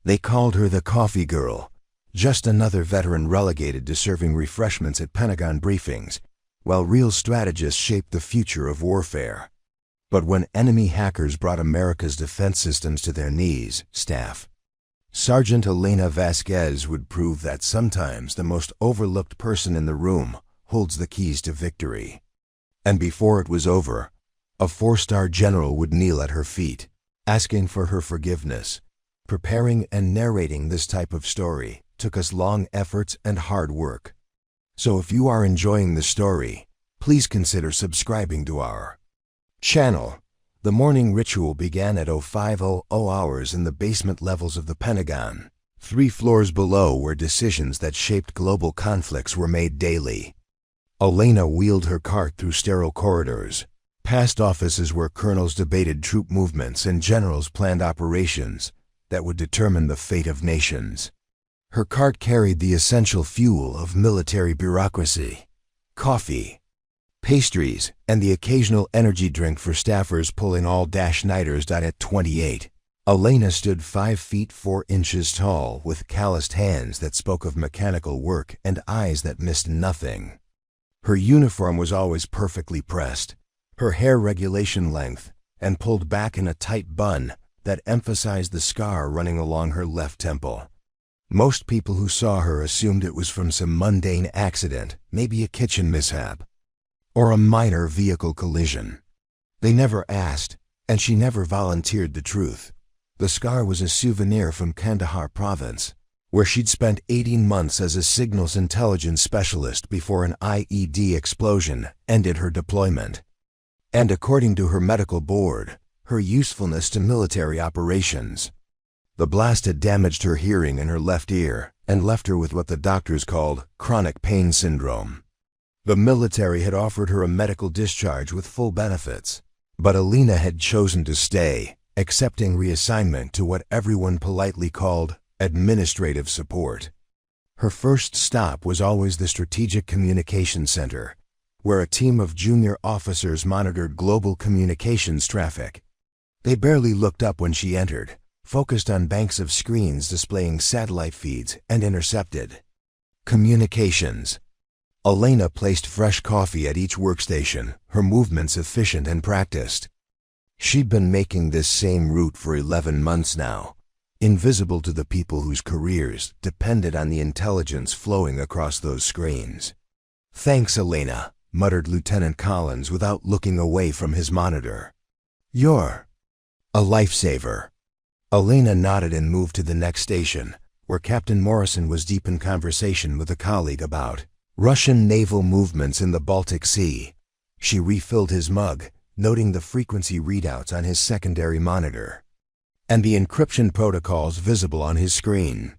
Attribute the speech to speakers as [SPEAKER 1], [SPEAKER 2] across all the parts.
[SPEAKER 1] They called her the coffee girl, just another veteran relegated to serving refreshments at Pentagon briefings, while real strategists shaped the future of warfare. But when enemy hackers brought America's defense systems to their knees, Staff Sergeant Elena Vasquez would prove that sometimes the most overlooked person in the room holds the keys to victory. And before it was over, a 4-star general would kneel at her feet, asking for her forgiveness. Preparing and narrating this type of story took us long efforts and hard work. So if you are enjoying the story, please consider subscribing to our channel. The morning ritual began at 05:00 hours in the basement levels of the Pentagon, 3 floors below where decisions that shaped global conflicts were made daily. Elena wheeled her cart through sterile corridors, past offices where colonels debated troop movements and generals planned operations that would determine the fate of nations. Her cart carried the essential fuel of military bureaucracy: coffee, pastries, and the occasional energy drink for staffers pulling all-nighters. At 28, Elena stood 5 feet 4 inches tall with calloused hands that spoke of mechanical work and eyes that missed nothing. Her uniform was always perfectly pressed, her hair regulation length, and pulled back in a tight bun that emphasized the scar running along her left temple. Most people who saw her assumed it was from some mundane accident, maybe a kitchen mishap, or a minor vehicle collision. They never asked, and she never volunteered the truth. The scar was a souvenir from Kandahar province, where she'd spent 18 months as a signals intelligence specialist before an IED explosion ended her deployment. And according to her medical board, her usefulness to military operations. The blast had damaged her hearing in her left ear and left her with what the doctors called chronic pain syndrome. The military had offered her a medical discharge with full benefits, but Elena had chosen to stay, accepting reassignment to what everyone politely called administrative support. Her first stop was always the Strategic Communications Center, where a team of junior officers monitored global communications traffic. They barely looked up when she entered, focused on banks of screens displaying satellite feeds and intercepted communications. Elena placed fresh coffee at each workstation, her movements efficient and practiced. She'd been making this same route for 11 months now, invisible to the people whose careers depended on the intelligence flowing across those screens. "Thanks, Elena," muttered Lieutenant Collins without looking away from his monitor. "You're a lifesaver." Elena nodded and moved to the next station, where Captain Morrison was deep in conversation with a colleague about Russian naval movements in the Baltic Sea. She refilled his mug, noting the frequency readouts on his secondary monitor and the encryption protocols visible on his screen.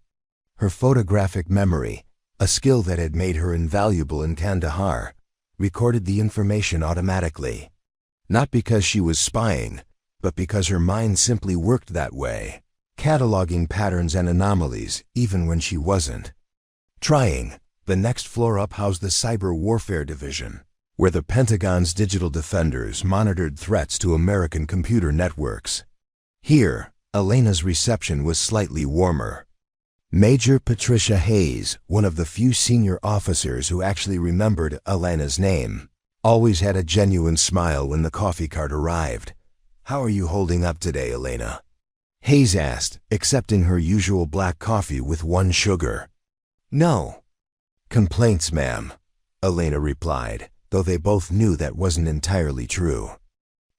[SPEAKER 1] Her photographic memory, a skill that had made her invaluable in Kandahar, recorded the information automatically. Not because she was spying, but because her mind simply worked that way, cataloging patterns and anomalies even when she wasn't trying. The next floor up housed the Cyber Warfare Division, where the Pentagon's digital defenders monitored threats to American computer networks. Here, Elena's reception was slightly warmer. Major Patricia Hayes, one of the few senior officers who actually remembered Elena's name, always had a genuine smile when the coffee cart arrived. "How are you holding up today, Elena?" Hayes asked, accepting her usual black coffee with 1 sugar. "No complaints, ma'am," Elena replied, though they both knew that wasn't entirely true.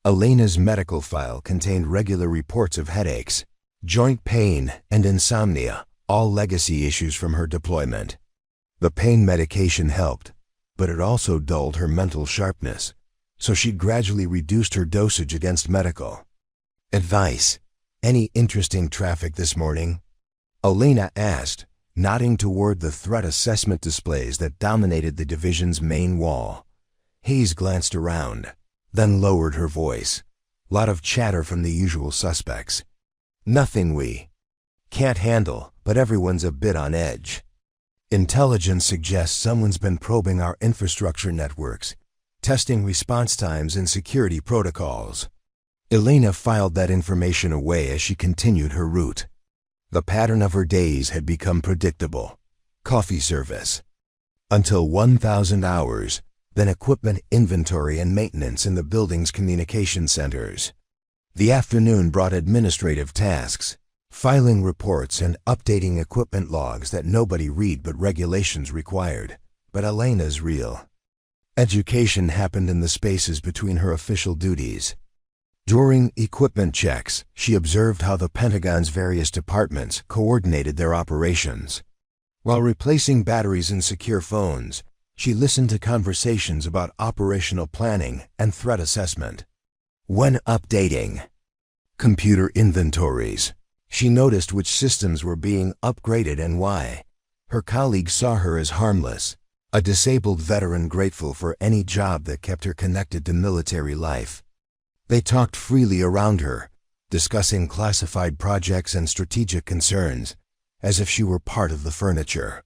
[SPEAKER 1] Elena's medical file contained regular reports of headaches, joint pain, and insomnia, all legacy issues from her deployment. The pain medication helped, but it also dulled her mental sharpness, so she gradually reduced her dosage against medical advice. "Any interesting traffic this morning?" Elena asked, nodding toward the threat assessment displays that dominated the division's main wall. Hayes glanced around, then lowered her voice. "Lot of chatter from the usual suspects. Nothing we can't handle, but everyone's a bit on edge. Intelligence suggests someone's been probing our infrastructure networks, testing response times and security protocols." Elena filed that information away as she continued her route. The pattern of her days had become predictable. Coffee service. Until 1,000 hours, then equipment inventory and maintenance in the building's communication centers. The afternoon brought administrative tasks, filing reports and updating equipment logs that nobody read but regulations required. But Elena's real education happened in the spaces between her official duties. During equipment checks, she observed how the Pentagon's various departments coordinated their operations. While replacing batteries in secure phones, she listened to conversations about operational planning and threat assessment. When updating computer inventories, she noticed which systems were being upgraded and why. Her colleagues saw her as harmless, a disabled veteran grateful for any job that kept her connected to military life. They talked freely around her, discussing classified projects and strategic concerns, as if she were part of the furniture.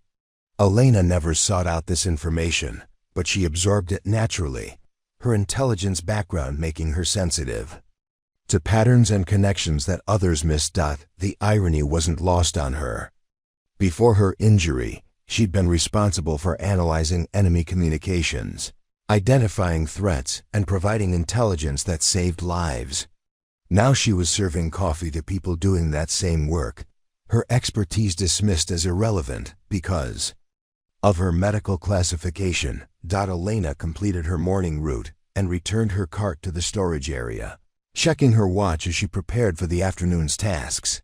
[SPEAKER 1] Elena never sought out this information, but she absorbed it naturally, her intelligence background making her sensitive to patterns and connections that others missed. The irony wasn't lost on her. Before her injury, she'd been responsible for analyzing enemy communications, identifying threats, and providing intelligence that saved lives. Now she was serving coffee to people doing that same work, her expertise dismissed as irrelevant because of her medical classification. Elena completed her morning route and returned her cart to the storage area, checking her watch as she prepared for the afternoon's tasks.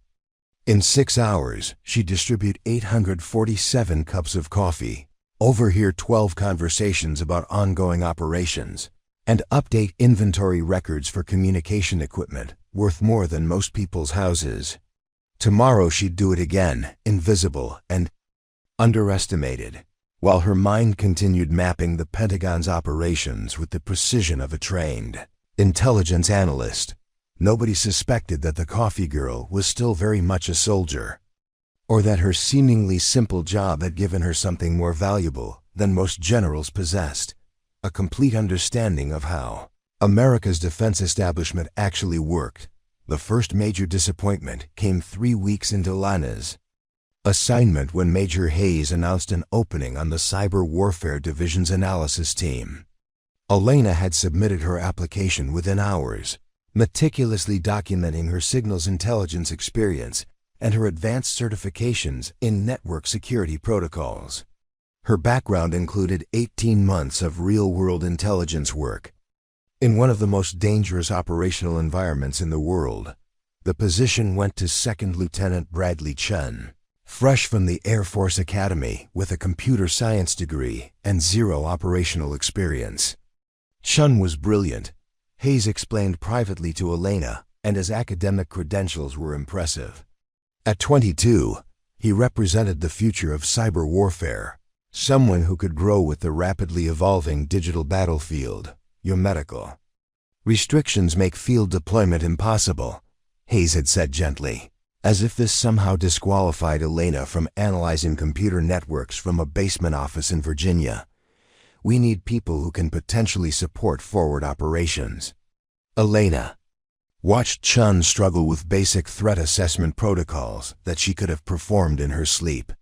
[SPEAKER 1] In 6 hours, she'd distribute 847 cups of coffee, overhear 12 conversations about ongoing operations, and update inventory records for communication equipment worth more than most people's houses. Tomorrow she'd do it again, invisible and underestimated, while her mind continued mapping the Pentagon's operations with the precision of a trained intelligence analyst. Nobody suspected that the coffee girl was still very much a soldier, or that her seemingly simple job had given her something more valuable than most generals possessed: a complete understanding of how America's defense establishment actually worked. The first major disappointment came 3 weeks into Elena's assignment when Major Hayes announced an opening on the Cyber Warfare Division's analysis team. Elena had submitted her application within hours, meticulously documenting her signals intelligence experience and her advanced certifications in network security protocols. Her background included 18 months of real-world intelligence work in one of the most dangerous operational environments in the world. The position went to Second Lieutenant Bradley Chun, fresh from the Air Force Academy with a computer science degree and zero operational experience. Chun was brilliant, Hayes explained privately to Elena, and his academic credentials were impressive. At 22, he represented the future of cyber warfare, someone who could grow with the rapidly evolving digital battlefield. Your medical restrictions make field deployment impossible, Hayes had said gently, as if this somehow disqualified Elena from analyzing computer networks from a basement office in Virginia. We need people who can potentially support forward operations. Elena watched Chun struggle with basic threat assessment protocols that she could have performed in her sleep.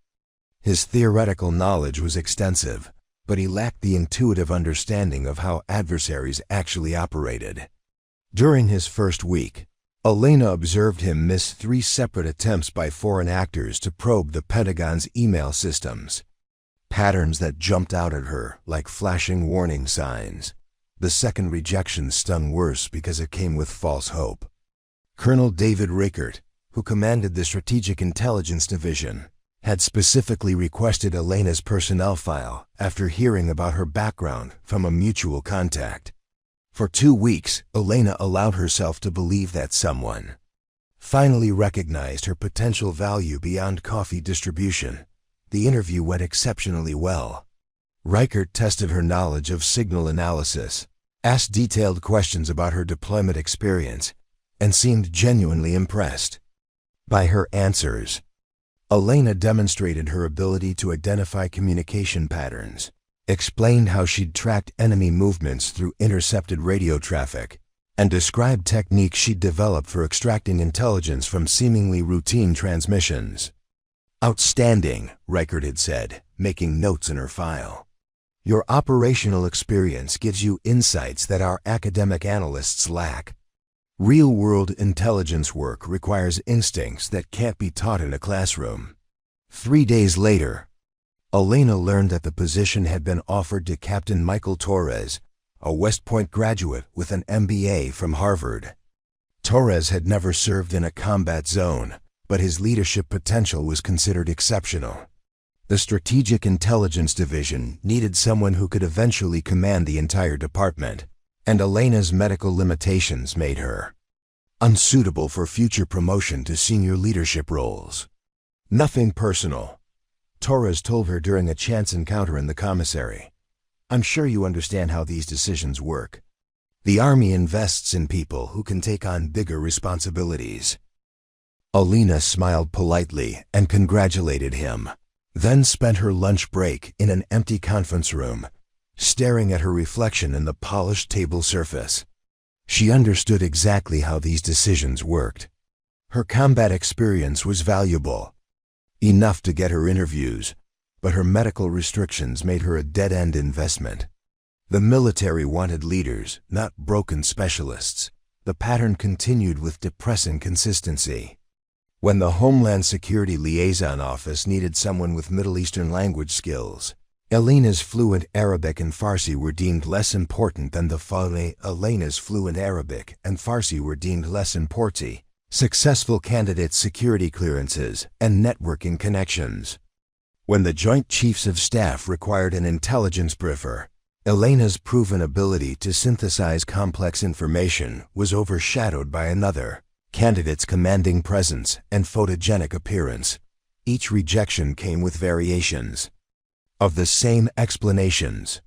[SPEAKER 1] His theoretical knowledge was extensive, but he lacked the intuitive understanding of how adversaries actually operated. During his first week, Elena observed him miss 3 separate attempts by foreign actors to probe the Pentagon's email systems, patterns that jumped out at her like flashing warning signs. The second rejection stung worse because it came with false hope. Colonel David Rickert, who commanded the Strategic Intelligence Division, had specifically requested Elena's personnel file after hearing about her background from a mutual contact. For 2 weeks, Elena allowed herself to believe that someone finally recognized her potential value beyond coffee distribution. The interview went exceptionally well. Reichert tested her knowledge of signal analysis, asked detailed questions about her deployment experience, and seemed genuinely impressed by her answers. Elena demonstrated her ability to identify communication patterns, explained how she'd tracked enemy movements through intercepted radio traffic, and described techniques she'd developed for extracting intelligence from seemingly routine transmissions. "Outstanding," Reichert had said, making notes in her file. "Your operational experience gives you insights that our academic analysts lack. Real-world intelligence work requires instincts that can't be taught in a classroom." 3 days later, Elena learned that the position had been offered to Captain Michael Torres, a West Point graduate with an MBA from Harvard. Torres had never served in a combat zone, but his leadership potential was considered exceptional. The Strategic Intelligence Division needed someone who could eventually command the entire department, and Elena's medical limitations made her unsuitable for future promotion to senior leadership roles. "Nothing personal," Torres told her during a chance encounter in the commissary. "I'm sure you understand how these decisions work. The Army invests in people who can take on bigger responsibilities." Elena smiled politely and congratulated him, then spent her lunch break in an empty conference room, staring at her reflection in the polished table surface. She understood exactly how these decisions worked. Her combat experience was valuable, enough to get her interviews, but her medical restrictions made her a dead-end investment. The military wanted leaders, not broken specialists. The pattern continued with depressing consistency. When the Homeland Security Liaison Office needed someone with Middle Eastern language skills, Elena's fluent Arabic and Farsi were deemed less important than the Elena's fluent Arabic and Farsi were deemed less important. Successful candidates' security clearances and networking connections. When the Joint Chiefs of Staff required an intelligence briefer, Elena's proven ability to synthesize complex information was overshadowed by another candidate's commanding presence and photogenic appearance. Each rejection came with variations of the same explanations.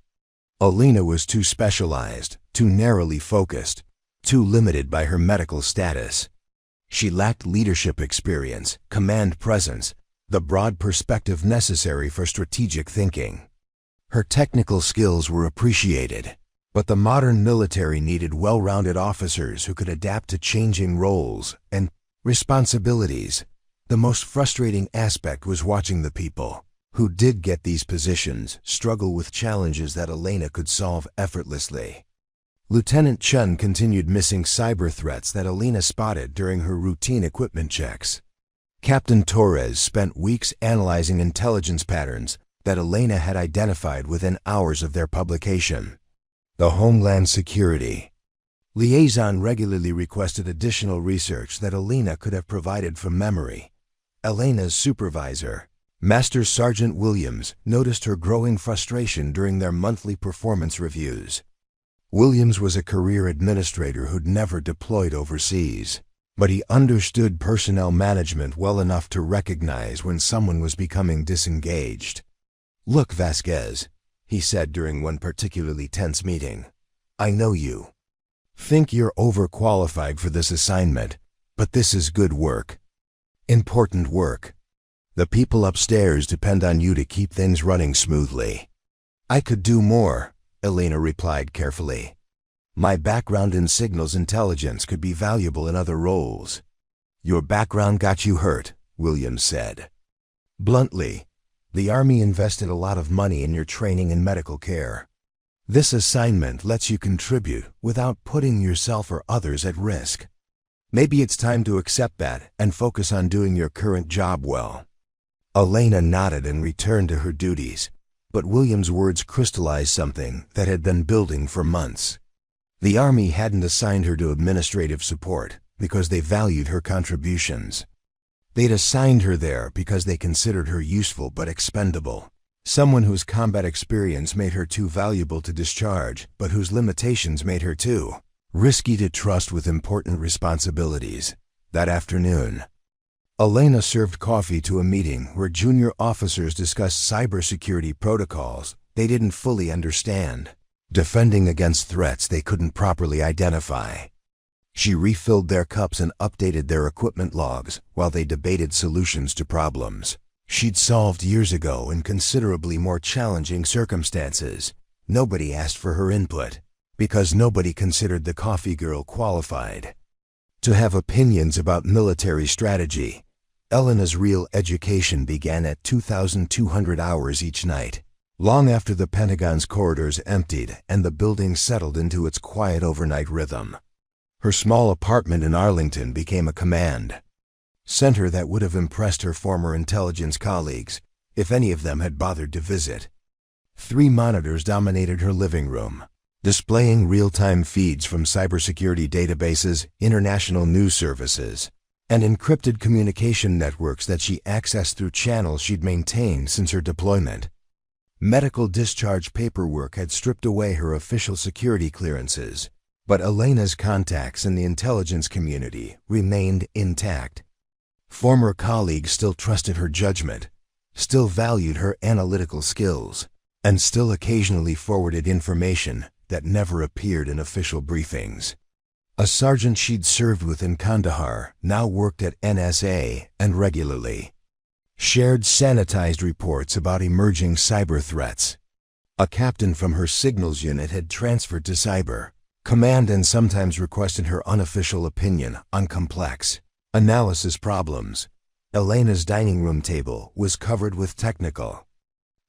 [SPEAKER 1] Elena was too specialized, too narrowly focused, too limited by her medical status. She lacked leadership experience, command presence, the broad perspective necessary for strategic thinking. Her technical skills were appreciated, but the modern military needed well-rounded officers who could adapt to changing roles and responsibilities. The most frustrating aspect was watching the people who did get these positions struggle with challenges that Elena could solve effortlessly. Lieutenant Chun continued missing cyber threats that Elena spotted during her routine equipment checks. Captain Torres spent weeks analyzing intelligence patterns that Elena had identified within hours of their publication. The Homeland Security Liaison regularly requested additional research that Elena could have provided from memory. Elena's supervisor, Master Sergeant Williams, noticed her growing frustration during their monthly performance reviews. Williams was a career administrator who'd never deployed overseas, but he understood personnel management well enough to recognize when someone was becoming disengaged. "Look, Vasquez," he said during one particularly tense meeting, "I know you think you're overqualified for this assignment, but this is good work. Important work. The people upstairs depend on you to keep things running smoothly." "I could do more," Elena replied carefully. "My background in signals intelligence could be valuable in other roles." "Your background got you hurt," Williams said. Bluntly, the Army invested a lot of money in your training and medical care. This assignment lets you contribute without putting yourself or others at risk. Maybe it's time to accept that and focus on doing your current job well." Elena nodded and returned to her duties. But Williams' words crystallized something that had been building for months. The Army hadn't assigned her to administrative support because they valued her contributions. They'd assigned her there because they considered her useful but expendable. Someone whose combat experience made her too valuable to discharge, but whose limitations made her too risky to trust with important responsibilities. That afternoon, Elena served coffee to a meeting where junior officers discussed cybersecurity protocols they didn't fully understand, defending against threats they couldn't properly identify. She refilled their cups and updated their equipment logs while they debated solutions to problems she'd solved years ago in considerably more challenging circumstances. Nobody asked for her input, because nobody considered the coffee girl qualified to have opinions about military strategy. Elena's real education began at 2,200 hours each night, long after the Pentagon's corridors emptied and the building settled into its quiet overnight rhythm. Her small apartment in Arlington became a command center that would have impressed her former intelligence colleagues, if any of them had bothered to visit. 3 monitors dominated her living room, displaying real-time feeds from cybersecurity databases, international news services, and encrypted communication networks that she accessed through channels she'd maintained since her deployment. Medical discharge paperwork had stripped away her official security clearances, but Elena's contacts in the intelligence community remained intact. Former colleagues still trusted her judgment, still valued her analytical skills, and still occasionally forwarded information that never appeared in official briefings. A sergeant she'd served with in Kandahar now worked at NSA and regularly shared sanitized reports about emerging cyber threats. A captain from her signals unit had transferred to cyber command and sometimes requested her unofficial opinion on complex analysis problems. Elena's dining room table was covered with technical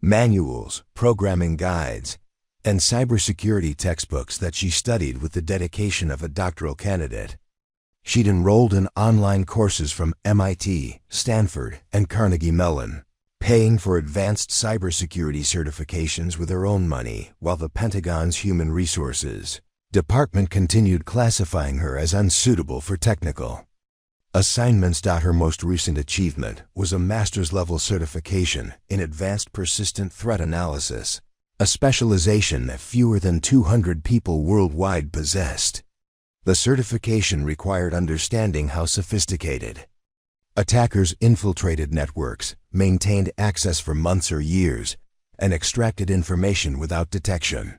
[SPEAKER 1] manuals, programming guides, and cybersecurity textbooks that she studied with the dedication of a doctoral candidate. She'd enrolled in online courses from MIT, Stanford, and Carnegie Mellon, paying for advanced cybersecurity certifications with her own money, while the Pentagon's Human Resources Department continued classifying her as unsuitable for technical assignments. Her most recent achievement was a master's-level certification in advanced persistent threat analysis, a specialization that fewer than 200 people worldwide possessed. The certification required understanding how sophisticated attackers infiltrated networks, maintained access for months or years, and extracted information without detection.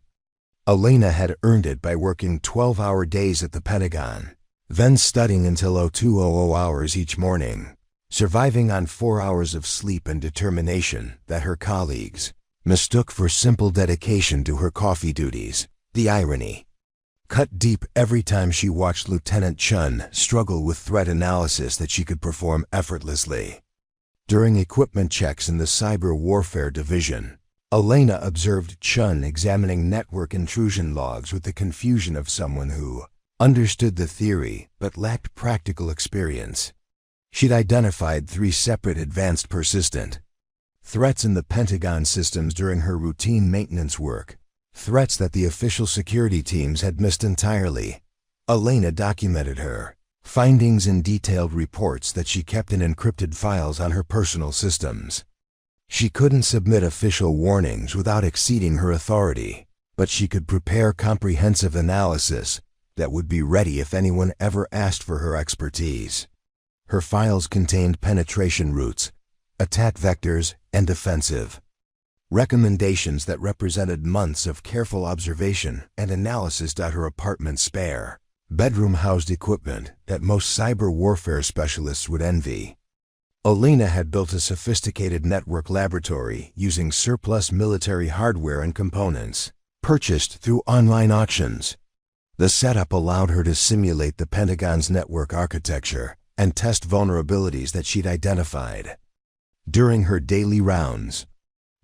[SPEAKER 1] Elena had earned it by working 12-hour days at the Pentagon, then studying until 0200 hours each morning, surviving on 4 hours of sleep and determination that her colleagues mistook for simple dedication to her coffee duties. The irony cut deep every time she watched Lieutenant Chun struggle with threat analysis that she could perform effortlessly. During equipment checks in the Cyber Warfare Division, Elena observed Chun examining network intrusion logs with the confusion of someone who understood the theory but lacked practical experience. She'd identified 3 separate advanced persistent threats in the Pentagon systems during her routine maintenance work, threats that the official security teams had missed entirely. Elena documented her findings in detailed reports that she kept in encrypted files on her personal systems. She couldn't submit official warnings without exceeding her authority, but she could prepare comprehensive analysis that would be ready if anyone ever asked for her expertise. Her files contained penetration routes, attack vectors, and defensive recommendations that represented months of careful observation and analysis. Her apartment's spare bedroom housed equipment that most cyber warfare specialists would envy. Elena had built a sophisticated network laboratory using surplus military hardware and components purchased through online auctions. The setup allowed her to simulate the Pentagon's network architecture and test vulnerabilities that she'd identified. During her daily rounds,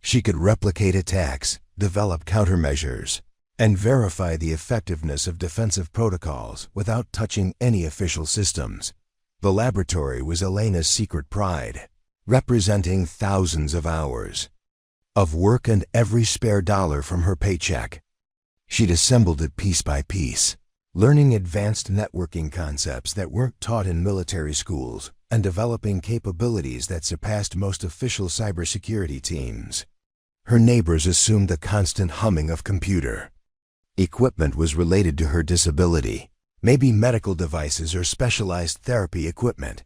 [SPEAKER 1] she could replicate attacks, develop countermeasures, and verify the effectiveness of defensive protocols without touching any official systems. The laboratory was Elena's secret pride, representing thousands of hours of work and every spare dollar from her paycheck. She'd assembled it piece by piece, learning advanced networking concepts that weren't taught in military schools and developing capabilities that surpassed most official cybersecurity teams. Her neighbors assumed the constant humming of computer equipment was related to her disability, maybe medical devices or specialized therapy equipment.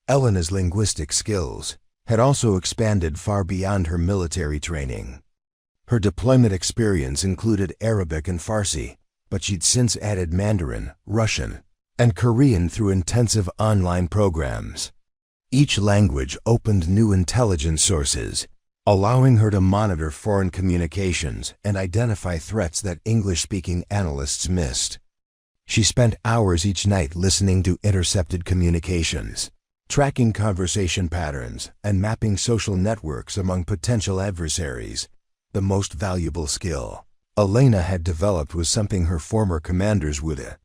[SPEAKER 1] Elena's linguistic skills had also expanded far beyond her military training. Her deployment experience included Arabic and Farsi, but she'd since added Mandarin, Russian, and Korean through intensive online programs. Each language opened new intelligence sources, allowing her to monitor foreign communications and identify threats that English-speaking analysts missed. She spent hours each night listening to intercepted communications, tracking conversation patterns, and mapping social networks among potential adversaries. The most valuable skill Elena had developed was something her former commanders would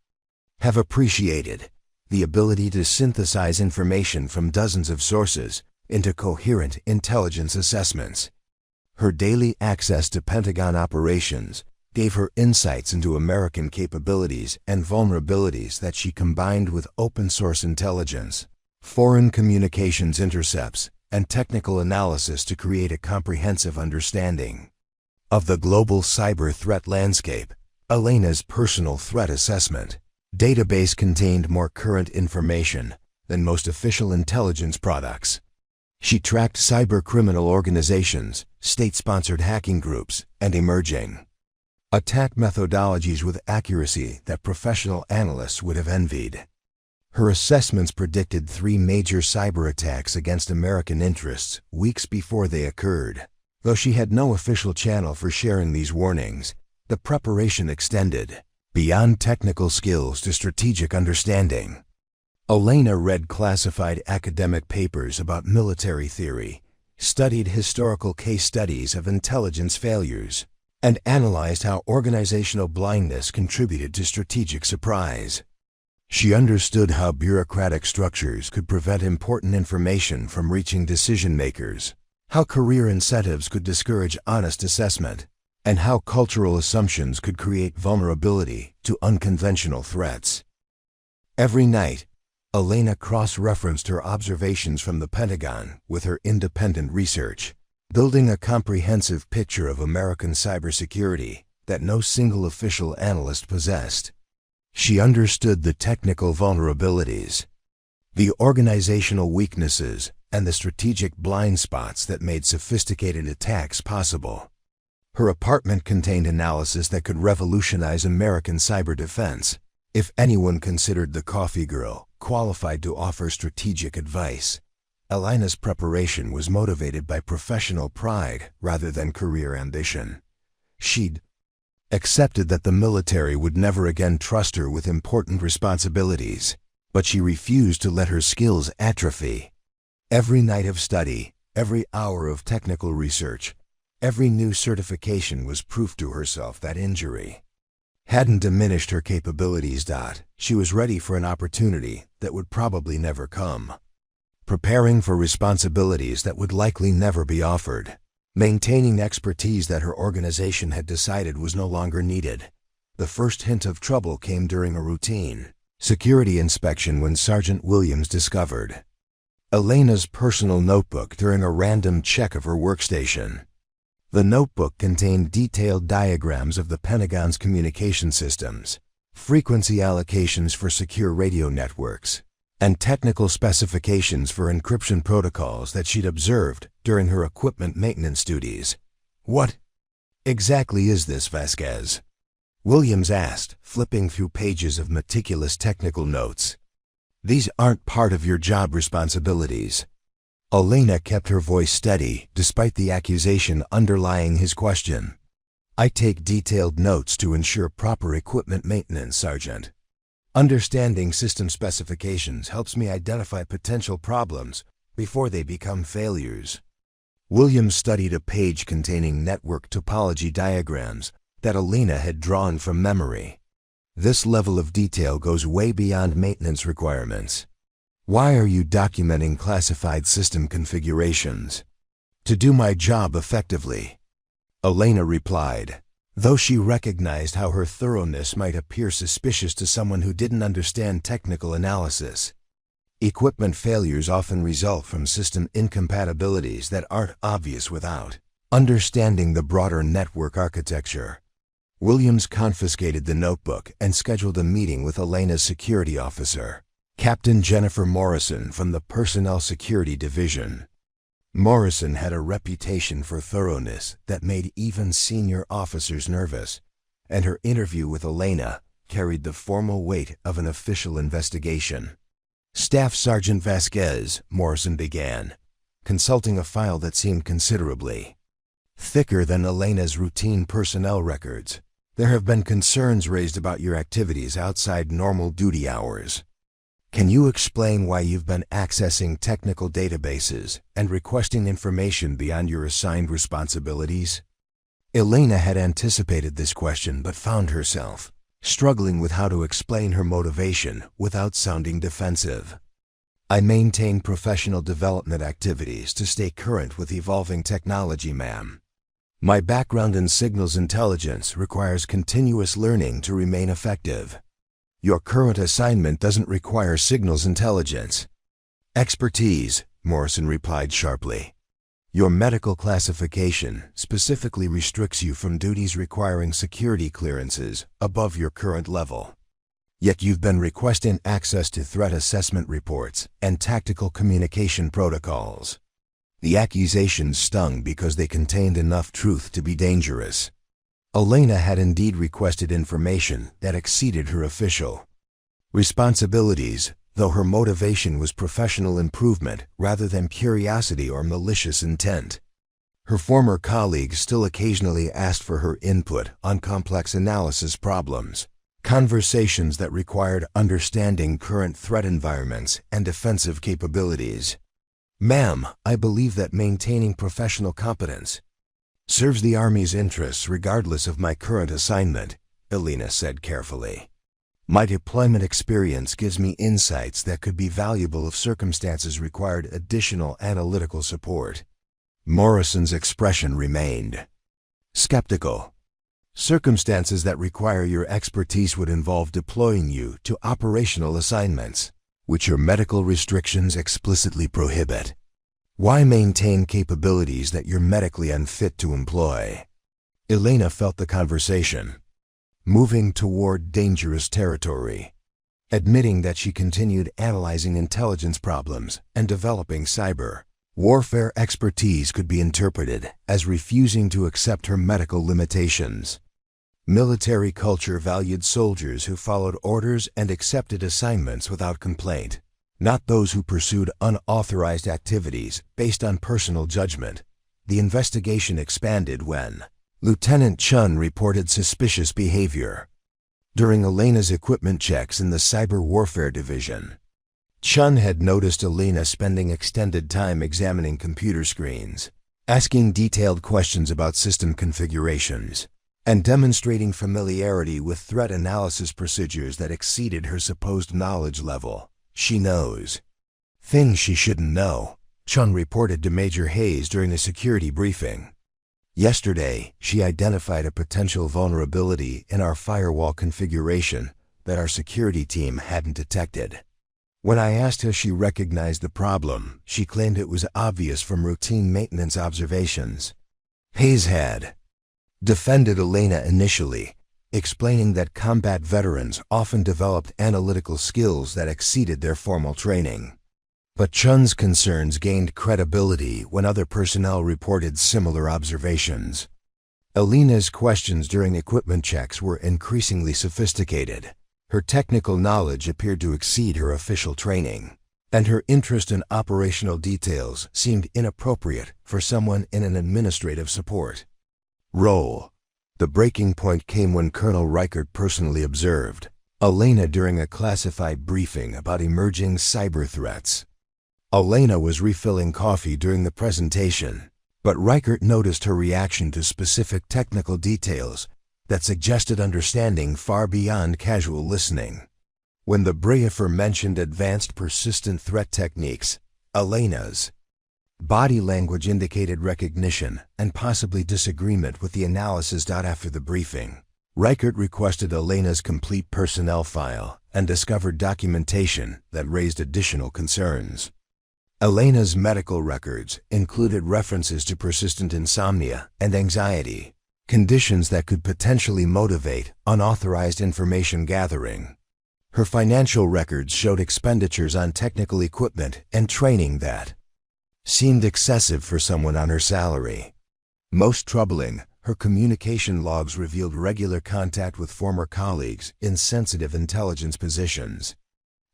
[SPEAKER 1] have appreciated: the ability to synthesize information from dozens of sources into coherent intelligence assessments. Her daily access to Pentagon operations gave her insights into American capabilities and vulnerabilities that she combined with open-source intelligence, foreign communications intercepts, and technical analysis to create a comprehensive understanding of the global cyber threat landscape. Elena's personal threat assessment database contained more current information than most official intelligence products. She tracked cybercriminal organizations, state-sponsored hacking groups, and emerging attack methodologies with accuracy that professional analysts would have envied. Her assessments predicted 3 major cyber attacks against American interests weeks before they occurred. Though she had no official channel for sharing these warnings, the preparation extended beyond technical skills to strategic understanding. Elena read classified academic papers about military theory, studied historical case studies of intelligence failures, and analyzed how organizational blindness contributed to strategic surprise. She understood how bureaucratic structures could prevent important information from reaching decision-makers, how career incentives could discourage honest assessment, and how cultural assumptions could create vulnerability to unconventional threats. Every night, Elena cross-referenced her observations from the Pentagon with her independent research, building a comprehensive picture of American cybersecurity that no single official analyst possessed. She understood the technical vulnerabilities, the organizational weaknesses, and the strategic blind spots that made sophisticated attacks possible. Her apartment contained analysis that could revolutionize American cyber defense. If anyone considered the coffee girl qualified to offer strategic advice, Elena's preparation was motivated by professional pride rather than career ambition. She'd accepted that the military would never again trust her with important responsibilities, but she refused to let her skills atrophy. Every night of study, every hour of technical research, every new certification was proof to herself that injury hadn't diminished her capabilities. She was ready for an opportunity that would probably never come, preparing for responsibilities that would likely never be offered, maintaining expertise that her organization had decided was no longer needed. The first hint of trouble came during a routine security inspection when Sergeant Williams discovered Elena's personal notebook during a random check of her workstation. The notebook contained detailed diagrams of the Pentagon's communication systems, frequency allocations for secure radio networks, and technical specifications for encryption protocols that she'd observed during her equipment maintenance duties. "What exactly is this, Vasquez?" Williams asked, flipping through pages of meticulous technical notes. "These aren't part of your job responsibilities." Elena kept her voice steady despite the accusation underlying his question. "I take detailed notes to ensure proper equipment maintenance, Sergeant. Understanding system specifications helps me identify potential problems before they become failures." Williams studied a page containing network topology diagrams that Elena had drawn from memory. "This level of detail goes way beyond maintenance requirements. Why are you documenting classified system configurations?" "To do my job effectively," Elena replied, though she recognized how her thoroughness might appear suspicious to someone who didn't understand technical analysis. Equipment failures often result from system incompatibilities that aren't obvious without understanding the broader network architecture. Williams confiscated the notebook and scheduled a meeting with Elena's security officer, Captain Jennifer Morrison from the Personnel Security Division. Morrison had a reputation for thoroughness that made even senior officers nervous, and her interview with Elena carried the formal weight of an official investigation. "Staff Sergeant Vasquez," Morrison began, consulting a file that seemed considerably thicker than Elena's routine personnel records. There have been concerns raised about your activities outside normal duty hours. Can you explain why you've been accessing technical databases and requesting information beyond your assigned responsibilities? Elena had anticipated this question but found herself struggling with how to explain her motivation without sounding defensive. I maintain professional development activities to stay current with evolving technology, ma'am. My background in signals intelligence requires continuous learning to remain effective. Your current assignment doesn't require signals intelligence expertise, Morrison replied sharply. Your medical classification specifically restricts you from duties requiring security clearances above your current level. Yet you've been requesting access to threat assessment reports and tactical communication protocols. The accusations stung because they contained enough truth to be dangerous. Elena had indeed requested information that exceeded her official responsibilities, though her motivation was professional improvement rather than curiosity or malicious intent. Her former colleagues still occasionally asked for her input on complex analysis problems, conversations that required understanding current threat environments and defensive capabilities. Ma'am, I believe that maintaining professional competence serves the Army's interests regardless of my current assignment, Elena said carefully. My deployment experience gives me insights that could be valuable if circumstances required additional analytical support. Morrison's expression remained skeptical. Circumstances that require your expertise would involve deploying you to operational assignments, which your medical restrictions explicitly prohibit. Why maintain capabilities that you're medically unfit to employ? Elena felt the conversation moving toward dangerous territory. Admitting that she continued analyzing intelligence problems and developing cyber warfare expertise could be interpreted as refusing to accept her medical limitations. Military culture valued soldiers who followed orders and accepted assignments without complaint, not those who pursued unauthorized activities based on personal judgment. The investigation expanded when Lieutenant Chun reported suspicious behavior during Elena's equipment checks in the Cyber Warfare Division. Chun had noticed Elena spending extended time examining computer screens, asking detailed questions about system configurations, and demonstrating familiarity with threat analysis procedures that exceeded her supposed knowledge level. She knows things she shouldn't know, Chun reported to Major Hayes during a security briefing. Yesterday, she identified a potential vulnerability in our firewall configuration that our security team hadn't detected. When I asked how she recognized the problem, she claimed it was obvious from routine maintenance observations. Hayes had defended Elena initially, explaining that combat veterans often developed analytical skills that exceeded their formal training. But Chun's concerns gained credibility when other personnel reported similar observations. Elena's questions during equipment checks were increasingly sophisticated. Her technical knowledge appeared to exceed her official training, and her interest in operational details seemed inappropriate for someone in an administrative support role. The breaking point came when Colonel Reichert personally observed Elena during a classified briefing about emerging cyber threats. Elena was refilling coffee during the presentation, but Reichert noticed her reaction to specific technical details that suggested understanding far beyond casual listening. When the briefer mentioned advanced persistent threat techniques, Elena's body language indicated recognition and possibly disagreement with the analysis. After the briefing, Reichert requested Elena's complete personnel file and discovered documentation that raised additional concerns. Elena's medical records included references to persistent insomnia and anxiety, conditions that could potentially motivate unauthorized information gathering. Her financial records showed expenditures on technical equipment and training that seemed excessive for someone on her salary. Most troubling, her communication logs revealed regular contact with former colleagues in sensitive intelligence positions.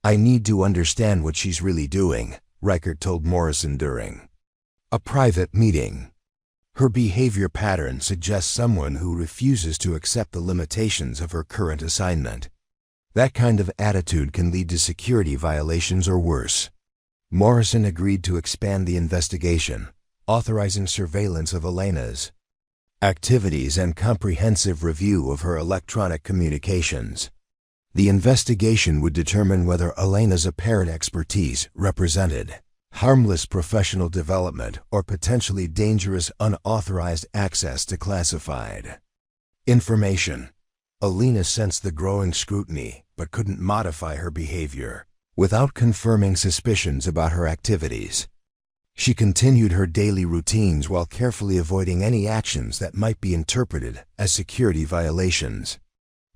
[SPEAKER 1] I need to understand what she's really doing, Reichert told Morrison during A private meeting. Her behavior pattern suggests someone who refuses to accept the limitations of her current assignment. That kind of attitude can lead to security violations or worse. Morrison agreed to expand the investigation, authorizing surveillance of Elena's activities and comprehensive review of her electronic communications. The investigation would determine whether Elena's apparent expertise represented harmless professional development or potentially dangerous unauthorized access to classified information. Elena sensed the growing scrutiny but couldn't modify her behavior without confirming suspicions about her activities. She continued her daily routines while carefully avoiding any actions that might be interpreted as security violations.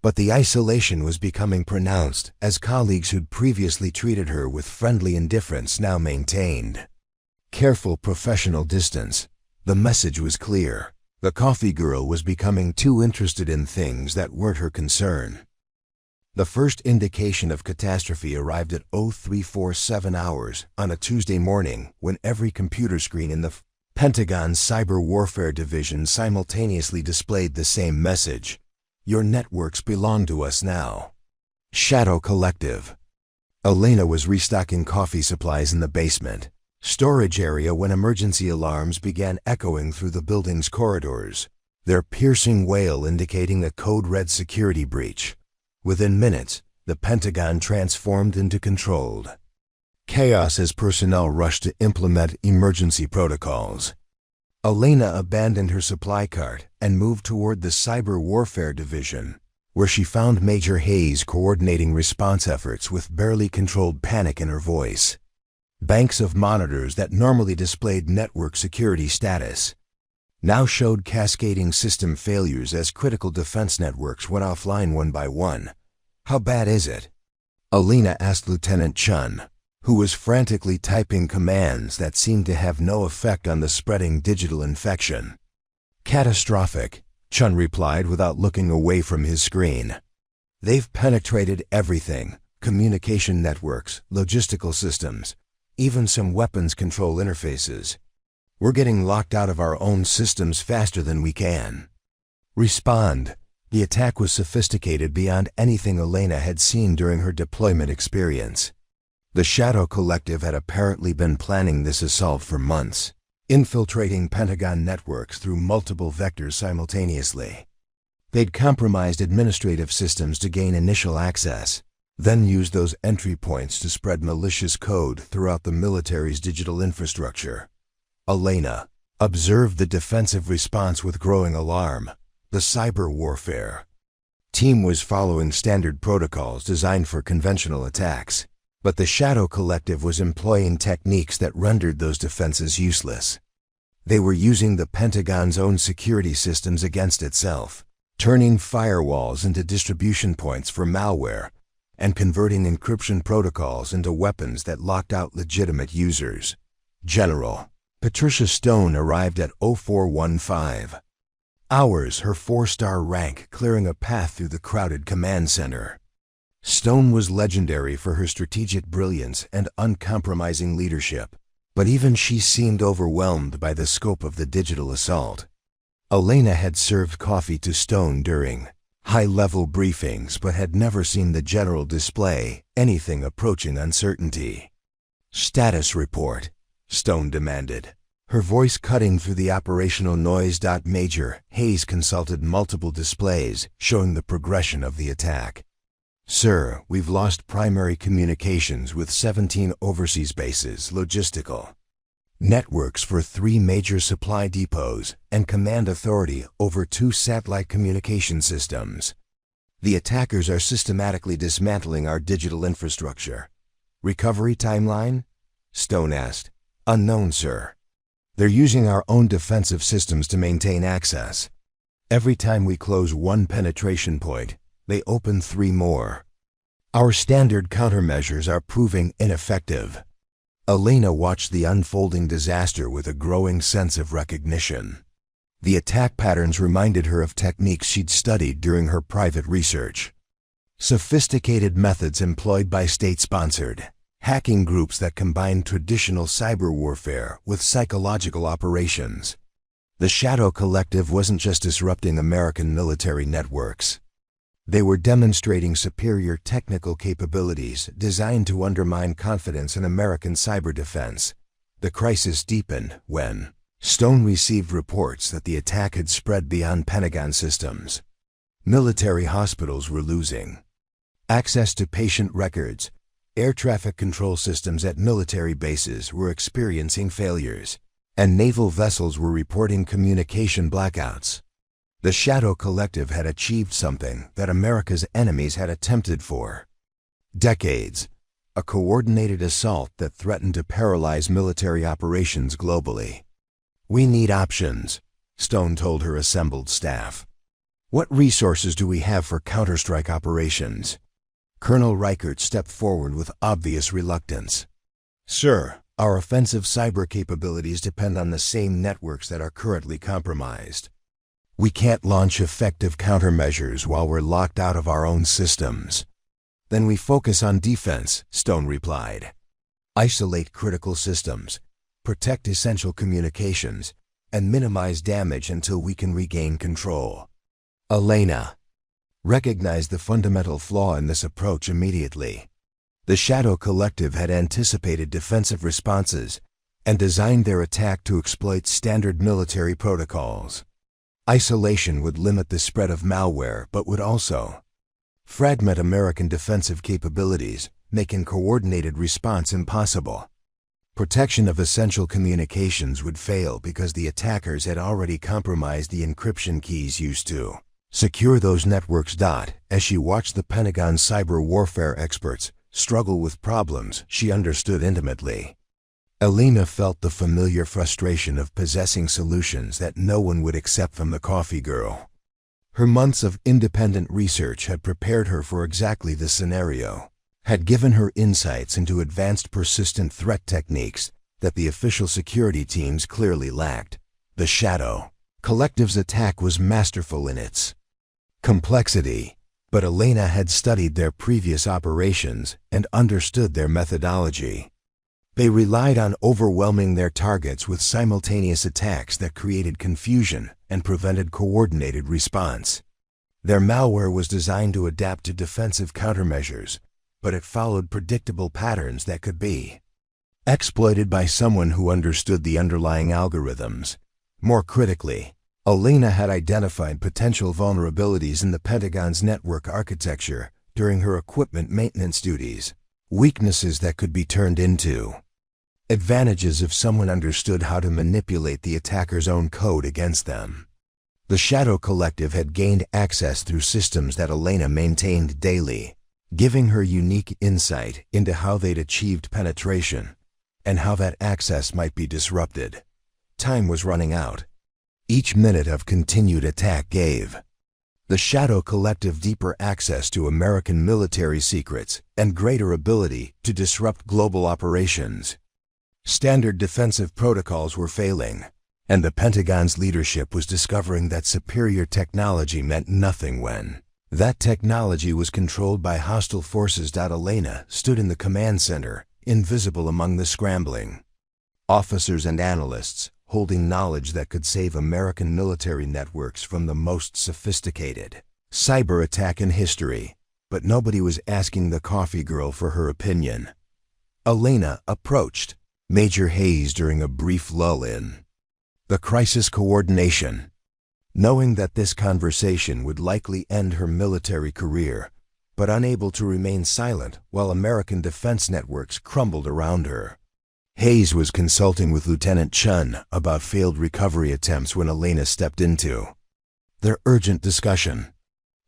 [SPEAKER 1] But the isolation was becoming pronounced as colleagues who'd previously treated her with friendly indifference now maintained careful professional distance. The message was clear. The coffee girl was becoming too interested in things that weren't her concern. The first indication of catastrophe arrived at 0347 hours on a Tuesday morning when every computer screen in the Pentagon's Cyber Warfare Division simultaneously displayed the same message. Your networks belong to us now. Shadow Collective. Elena was restocking coffee supplies in the basement storage area when emergency alarms began echoing through the building's corridors, their piercing wail indicating a code-red security breach. Within minutes, the Pentagon transformed into controlled chaos as personnel rushed to implement emergency protocols. Elena abandoned her supply cart and moved toward the Cyber Warfare Division, where she found Major Hayes coordinating response efforts with barely controlled panic in her voice. Banks of monitors that normally displayed network security status now showed cascading system failures as critical defense networks went offline one by one. How bad is it? Elena asked Lieutenant Chun, who was frantically typing commands that seemed to have no effect on the spreading digital infection. Catastrophic, Chun replied without looking away from his screen. They've penetrated everything: communication networks, logistical systems, even some weapons control interfaces. We're getting locked out of our own systems faster than we can respond. The attack was sophisticated beyond anything Elena had seen during her deployment experience. The Shadow Collective had apparently been planning this assault for months, infiltrating Pentagon networks through multiple vectors simultaneously. They'd compromised administrative systems to gain initial access, then used those entry points to spread malicious code throughout the military's digital infrastructure. Elena observed the defensive response with growing alarm. The cyber warfare team was following standard protocols designed for conventional attacks, but the Shadow Collective was employing techniques that rendered those defenses useless. They were using the Pentagon's own security systems against itself, turning firewalls into distribution points for malware, and converting encryption protocols into weapons that locked out legitimate users. General Patricia Stone arrived at 0415 hours, her 4-star rank clearing a path through the crowded command center. Stone was legendary for her strategic brilliance and uncompromising leadership, but even she seemed overwhelmed by the scope of the digital assault. Elena had served coffee to Stone during high-level briefings but had never seen the general display anything approaching uncertainty. Status report, Stone demanded, her voice cutting through the operational noise. Major Hayes consulted multiple displays showing the progression of the attack. Sir, we've lost primary communications with 17 overseas bases, logistical networks for 3 major supply depots, and command authority over 2 satellite communication systems. The attackers are systematically dismantling our digital infrastructure. Recovery timeline? Stone asked. Unknown, sir. They're using our own defensive systems to maintain access. Every time we close one penetration point, they open 3 more. Our standard countermeasures are proving ineffective. Elena watched the unfolding disaster with a growing sense of recognition. The attack patterns reminded her of techniques she'd studied during her private research. Sophisticated methods employed by state-sponsored hacking groups that combined traditional cyber warfare with psychological operations. The Shadow Collective wasn't just disrupting American military networks. They were demonstrating superior technical capabilities designed to undermine confidence in American cyber defense. The crisis deepened when Stone received reports that the attack had spread beyond Pentagon systems. Military hospitals were losing access to patient records. Air traffic control systems at military bases were experiencing failures, and naval vessels were reporting communication blackouts. The Shadow Collective had achieved something that America's enemies had attempted for decades: a coordinated assault that threatened to paralyze military operations globally. "We need options," Stone told her assembled staff. "What resources do we have for counterstrike operations?" Colonel Reichert stepped forward with obvious reluctance. "Sir, our offensive cyber capabilities depend on the same networks that are currently compromised. We can't launch effective countermeasures while we're locked out of our own systems." "Then we focus on defense," Stone replied. "Isolate critical systems, protect essential communications, and minimize damage until we can regain control." Elena recognized the fundamental flaw in this approach immediately. The Shadow Collective had anticipated defensive responses and designed their attack to exploit standard military protocols. Isolation would limit the spread of malware but would also fragment American defensive capabilities, making coordinated response impossible. Protection of essential communications would fail because the attackers had already compromised the encryption keys used to secure those networks. As she watched the Pentagon cyber warfare experts struggle with problems she understood intimately, Elena felt the familiar frustration of possessing solutions that no one would accept from the coffee girl. Her months of independent research had prepared her for exactly this scenario, had given her insights into advanced persistent threat techniques that the official security teams clearly lacked. The Shadow Collective's attack was masterful in its complexity, but Elena had studied their previous operations and understood their methodology. They relied on overwhelming their targets with simultaneous attacks that created confusion and prevented coordinated response. Their malware was designed to adapt to defensive countermeasures, but it followed predictable patterns that could be exploited by someone who understood the underlying algorithms. More critically, Elena had identified potential vulnerabilities in the Pentagon's network architecture during her equipment maintenance duties, weaknesses that could be turned into advantages if someone understood how to manipulate the attacker's own code against them. The Shadow Collective had gained access through systems that Elena maintained daily, giving her unique insight into how they'd achieved penetration and how that access might be disrupted. Time was running out. Each minute of continued attack gave the Shadow Collective deeper access to American military secrets and greater ability to disrupt global operations. Standard defensive protocols were failing, and the Pentagon's leadership was discovering that superior technology meant nothing when that technology was controlled by hostile forces. Elena stood in the command center, invisible among the scrambling officers and analysts, holding knowledge that could save American military networks from the most sophisticated cyber attack in history. But nobody was asking the coffee girl for her opinion. Elena approached Major Hayes during a brief lull in the crisis coordination. Knowing that this conversation would likely end her military career, but unable to remain silent while American defense networks crumbled around her. Hayes was consulting with Lieutenant Chun about failed recovery attempts when Elena stepped into their urgent discussion.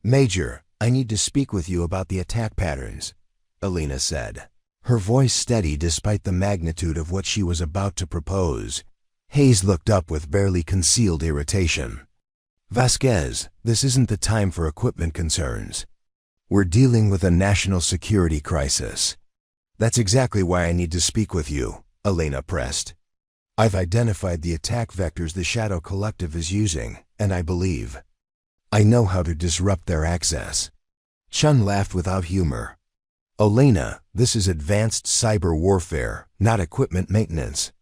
[SPEAKER 1] "Major, I need to speak with you about the attack patterns," Elena said, her voice steady despite the magnitude of what she was about to propose. Hayes looked up with barely concealed irritation. "Vasquez, this isn't the time for equipment concerns. We're dealing with a national security crisis." "That's exactly why I need to speak with you," Elena pressed. "I've identified the attack vectors the Shadow Collective is using, and I believe I know how to disrupt their access." Chun laughed without humor. Elena, this is advanced cyber warfare, not equipment maintenance.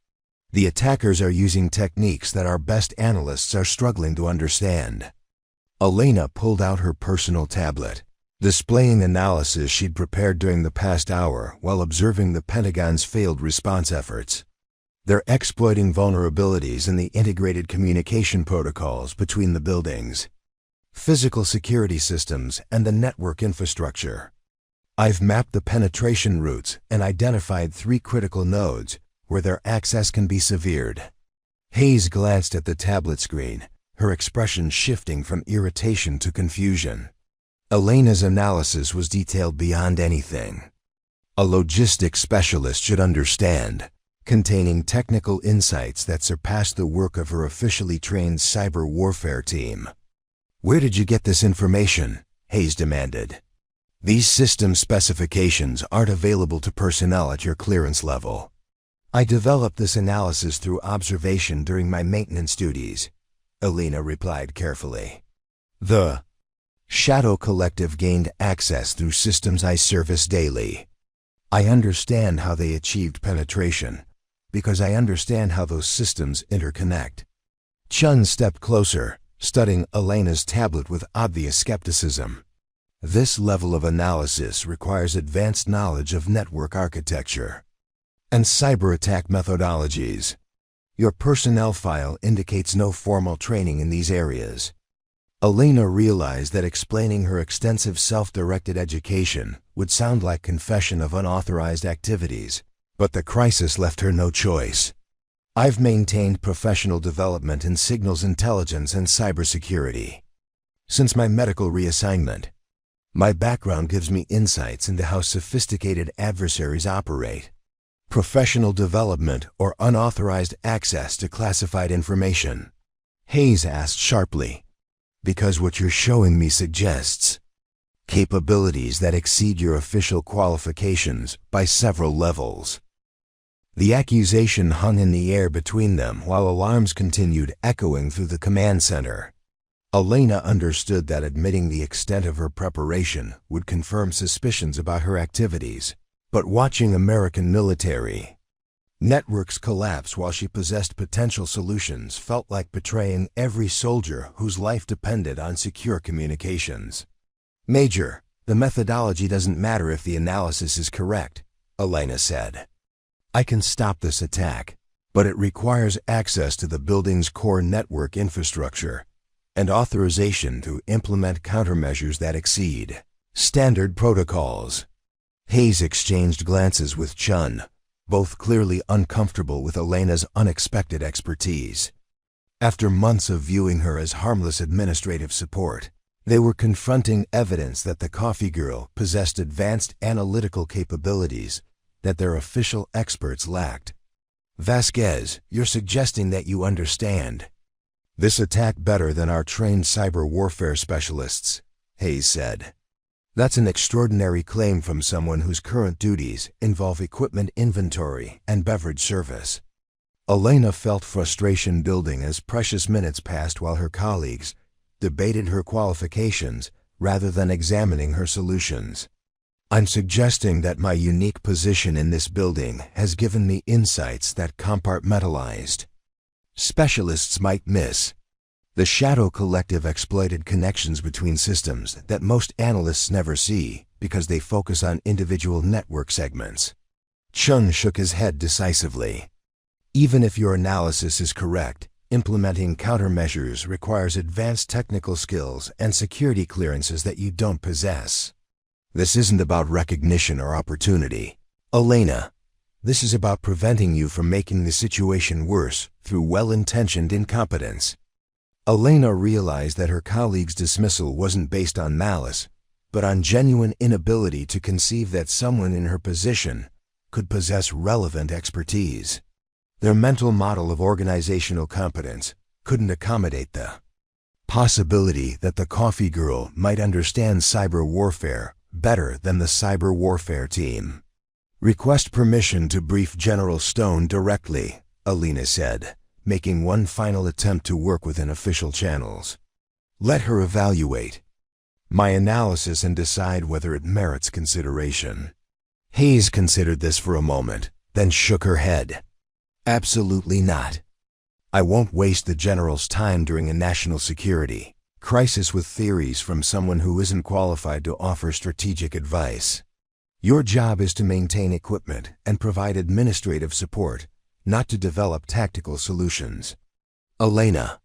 [SPEAKER 1] The attackers are using techniques that our best analysts are struggling to understand. Elena pulled out her personal tablet, displaying analysis she'd prepared during the past hour while observing the Pentagon's failed response efforts. They're exploiting vulnerabilities in the integrated communication protocols between the buildings, physical security systems, and the network infrastructure. I've mapped the penetration routes and identified 3 critical nodes where their access can be severed. Hayes glanced at the tablet screen, her expression shifting from irritation to confusion. Elena's analysis was detailed beyond anything a logistics specialist should understand, containing technical insights that surpassed the work of her officially trained cyber warfare team. "Where did you get this information?" Hayes demanded. "These system specifications aren't available to personnel at your clearance level." "I developed this analysis through observation during my maintenance duties," Elena replied carefully. "The Shadow Collective gained access through systems I service daily. I understand how they achieved penetration, because I understand how those systems interconnect." Chun stepped closer, studying Elena's tablet with obvious skepticism. "This level of analysis requires advanced knowledge of network architecture and cyber attack methodologies. Your personnel file indicates no formal training in these areas." Elena realized that explaining her extensive self-directed education would sound like confession of unauthorized activities, but the crisis left her no choice. "I've maintained professional development in signals intelligence and cybersecurity since my medical reassignment. My background gives me insights into how sophisticated adversaries operate. Professional development or unauthorized access to classified information?" Hayes asked sharply. "Because what you're showing me suggests capabilities that exceed your official qualifications by several levels." The accusation hung in the air between them while alarms continued echoing through the command center. Elena understood that admitting the extent of her preparation would confirm suspicions about her activities, but watching American military networks collapse while she possessed potential solutions felt like betraying every soldier whose life depended on secure communications. "Major, the methodology doesn't matter if the analysis is correct," Elena said. "I can stop this attack, but it requires access to the building's core network infrastructure and authorization to implement countermeasures that exceed standard protocols." Hayes exchanged glances with Chun, both clearly uncomfortable with Elena's unexpected expertise. After months of viewing her as harmless administrative support, they were confronting evidence that the coffee girl possessed advanced analytical capabilities that their official experts lacked. "Vasquez, you're suggesting that you understand this attack better than our trained cyber warfare specialists," Hayes said. "That's an extraordinary claim from someone whose current duties involve equipment inventory and beverage service." Elena felt frustration building as precious minutes passed while her colleagues debated her qualifications rather than examining her solutions. "I'm suggesting that my unique position in this building has given me insights that compartmentalized specialists might miss. The Shadow Collective exploited connections between systems that most analysts never see because they focus on individual network segments." Chun shook his head decisively. "Even if your analysis is correct, implementing countermeasures requires advanced technical skills and security clearances that you don't possess. This isn't about recognition or opportunity, Elena. This is about preventing you from making the situation worse through well-intentioned incompetence." Elena realized that her colleague's dismissal wasn't based on malice, but on genuine inability to conceive that someone in her position could possess relevant expertise. Their mental model of organizational competence couldn't accommodate the possibility that the coffee girl might understand cyber warfare better than the cyber warfare team. "Request permission to brief General Stone directly," Elena said, making one final attempt to work within official channels. "Let her evaluate my analysis and decide whether it merits consideration." Hayes considered this for a moment, then shook her head. Absolutely not. I won't waste the General's time during a national security crisis with theories from someone who isn't qualified to offer strategic advice. Your job is to maintain equipment and provide administrative support, not to develop tactical solutions. Elena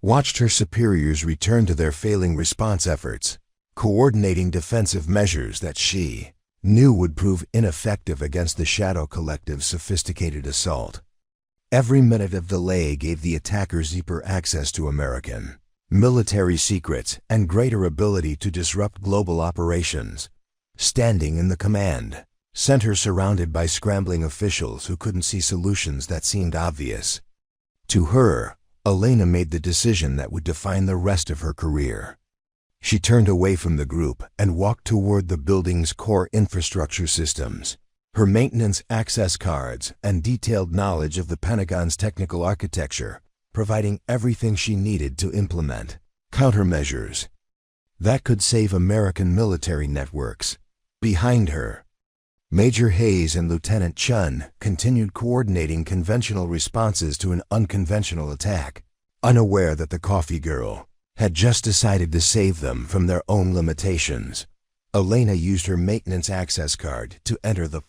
[SPEAKER 1] watched her superiors return to their failing response efforts, coordinating defensive measures that she knew would prove ineffective against the Shadow Collective's sophisticated assault. Every minute of delay gave the attackers deeper access to American military secrets and greater ability to disrupt global operations. Standing in the command center surrounded by scrambling officials who couldn't see solutions that seemed obvious. To her, Elena made the decision that would define the rest of her career. She turned away from the group and walked toward the building's core infrastructure systems. Her maintenance access cards and detailed knowledge of the Pentagon's technical architecture, providing everything she needed to implement countermeasures that could save American military networks. Behind her, Major Hayes and Lieutenant Chun continued coordinating conventional responses to an unconventional attack, unaware that the coffee girl had just decided to save them from their own limitations. Elena used her maintenance access card to enter the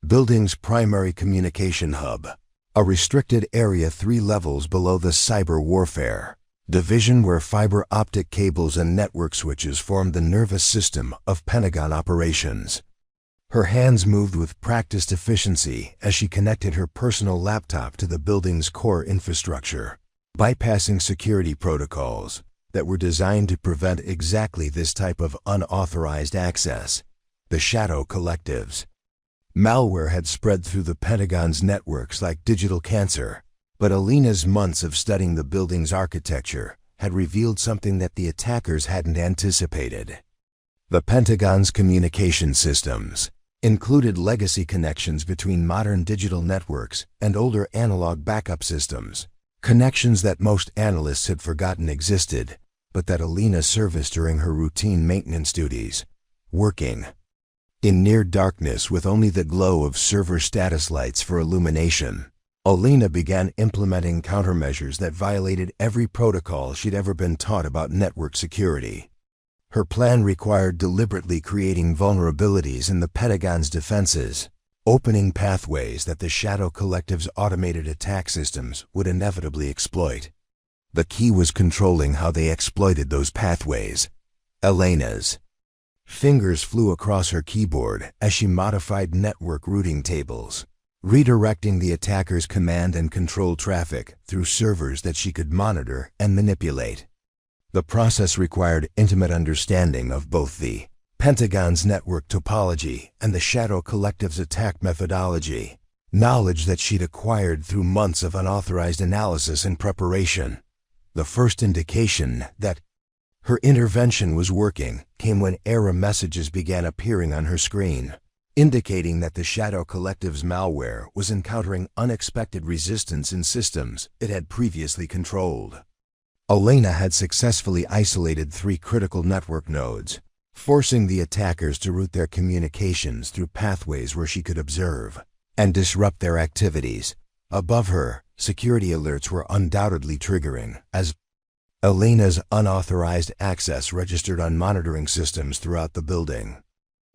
[SPEAKER 1] building's primary communication hub, a restricted area 3 levels below the cyber warfare division where fiber optic cables and network switches formed the nervous system of Pentagon operations. Her hands moved with practiced efficiency as she connected her personal laptop to the building's core infrastructure, bypassing security protocols that were designed to prevent exactly this type of unauthorized access. The Shadow Collectives malware had spread through the Pentagon's networks like digital cancer, but Elena's months of studying the building's architecture had revealed something that the attackers hadn't anticipated. The Pentagon's communication systems included legacy connections between modern digital networks and older analog backup systems, connections that most analysts had forgotten existed, but that Elena serviced during her routine maintenance duties, working in near darkness with only the glow of server status lights for illumination. Elena began implementing countermeasures that violated every protocol she'd ever been taught about network security. Her plan required deliberately creating vulnerabilities in the Pentagon's defenses, opening pathways that the Shadow Collective's automated attack systems would inevitably exploit. The key was controlling how they exploited those pathways. Elena's fingers flew across her keyboard as she modified network routing tables, redirecting the attackers' command and control traffic through servers that she could monitor and manipulate. The process required intimate understanding of both the Pentagon's network topology and the Shadow Collective's attack methodology, knowledge that she'd acquired through months of unauthorized analysis and preparation. The first indication that her intervention was working came when error messages began appearing on her screen, indicating that the Shadow Collective's malware was encountering unexpected resistance in systems it had previously controlled. Elena had successfully isolated 3 critical network nodes, forcing the attackers to route their communications through pathways where she could observe and disrupt their activities. Above her, security alerts were undoubtedly triggering as Elena's unauthorized access registered on monitoring systems throughout the building.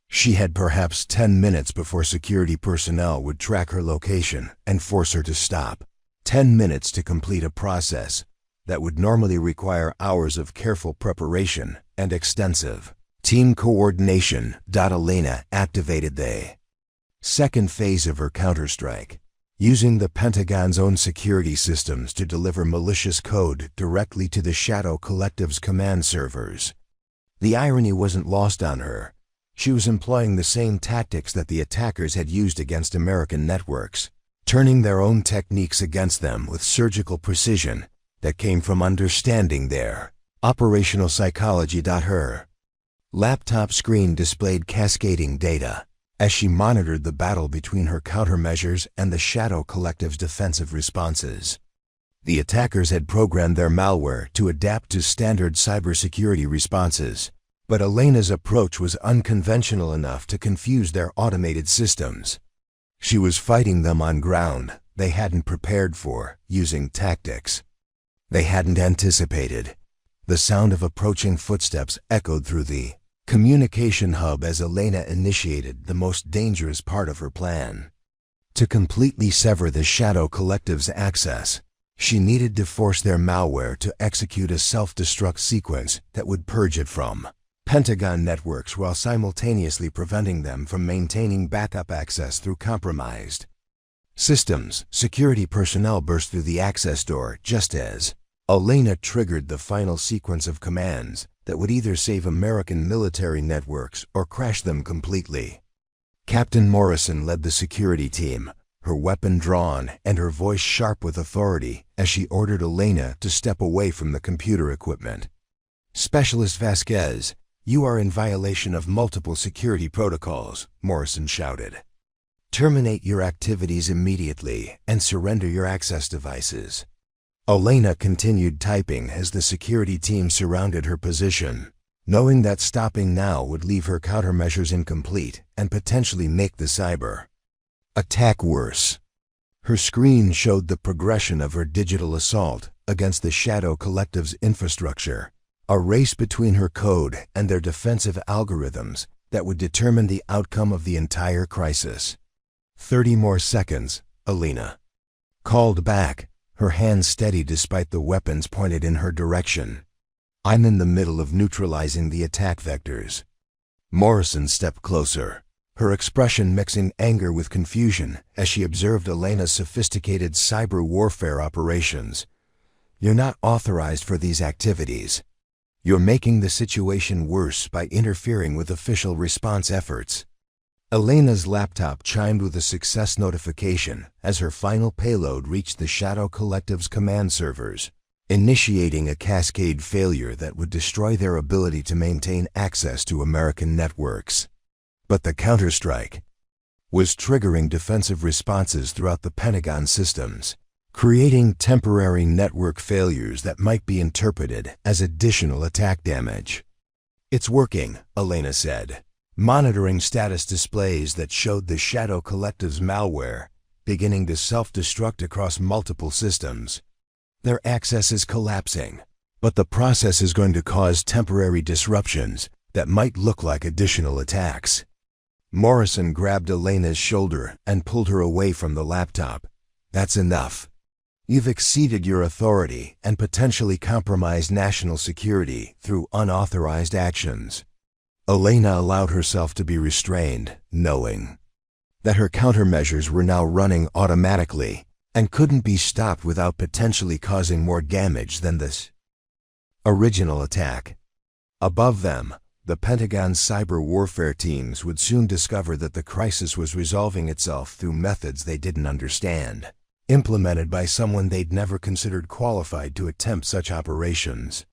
[SPEAKER 1] She had perhaps 10 minutes before security personnel would track her location and force her to stop. 10 minutes to complete a process that would normally require hours of careful preparation and extensive team coordination. Elena activated the second phase of her counterstrike, using the Pentagon's own security systems to deliver malicious code directly to the Shadow Collective's command servers. The irony wasn't lost on her. She was employing the same tactics that the attackers had used against American networks, turning their own techniques against them with surgical precision that came from understanding their operational psychology. Her laptop screen displayed cascading data as she monitored the battle between her countermeasures and the Shadow Collective's defensive responses. The attackers had programmed their malware to adapt to standard cybersecurity responses, But Elena's approach was unconventional enough to confuse their automated systems. She was fighting them on ground they hadn't prepared for, using tactics they hadn't anticipated. The sound of approaching footsteps echoed through the communication hub as Elena initiated the most dangerous part of her plan. To completely sever the Shadow Collective's access, she needed to force their malware to execute a self-destruct sequence that would purge it from Pentagon networks while simultaneously preventing them from maintaining backup access through compromised systems. Security personnel burst through the access door just as Elena triggered the final sequence of commands that would either save American military networks or crash them completely. Captain Morrison led the security team, her weapon drawn and her voice sharp with authority as she ordered Elena to step away from the computer equipment. "Specialist Vasquez, you are in violation of multiple security protocols," Morrison shouted. "Terminate your activities immediately and surrender your access devices." Elena continued typing as the security team surrounded her position, knowing that stopping now would leave her countermeasures incomplete and potentially make the cyber attack worse. Her screen showed the progression of her digital assault against the Shadow Collective's infrastructure, a race between her code and their defensive algorithms that would determine the outcome of the entire crisis. 30 more seconds, Elena called back, her hands steady despite the weapons pointed in her direction. "I'm in the middle of neutralizing the attack vectors." Morrison stepped closer, her expression mixing anger with confusion as she observed Elena's sophisticated cyber warfare operations. "You're not authorized for these activities. You're making the situation worse by interfering with official response efforts." Elena's laptop chimed with a success notification as her final payload reached the Shadow Collective's command servers, initiating a cascade failure that would destroy their ability to maintain access to American networks. But the counterstrike was triggering defensive responses throughout the Pentagon systems, creating temporary network failures that might be interpreted as additional attack damage. "It's working," Elena said, monitoring status displays that showed the Shadow Collective's malware beginning to self-destruct across multiple systems. "Their access is collapsing, but the process is going to cause temporary disruptions that might look like additional attacks." Morrison grabbed Elena's shoulder and pulled her away from the laptop. "That's enough. You've exceeded your authority and potentially compromised national security through unauthorized actions." Elena allowed herself to be restrained, knowing that her countermeasures were now running automatically and couldn't be stopped without potentially causing more damage than this original attack. Above them, the Pentagon's cyber warfare teams would soon discover that the crisis was resolving itself through methods they didn't understand, implemented by someone they'd never considered qualified to attempt such operations.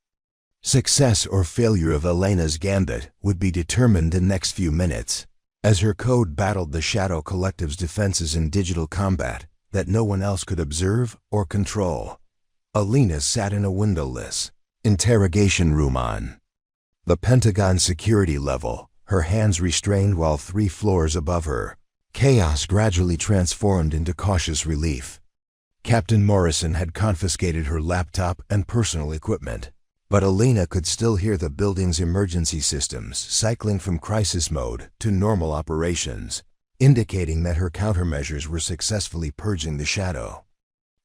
[SPEAKER 1] Success or failure of Elena's gambit would be determined in the next few minutes, as her code battled the Shadow Collective's defenses in digital combat that no one else could observe or control. Elena sat in a windowless interrogation room on the Pentagon security level, her hands restrained while 3 floors above her, chaos gradually transformed into cautious relief. Captain Morrison had confiscated her laptop and personal equipment, but Elena could still hear the building's emergency systems cycling from crisis mode to normal operations, indicating that her countermeasures were successfully purging the Shadow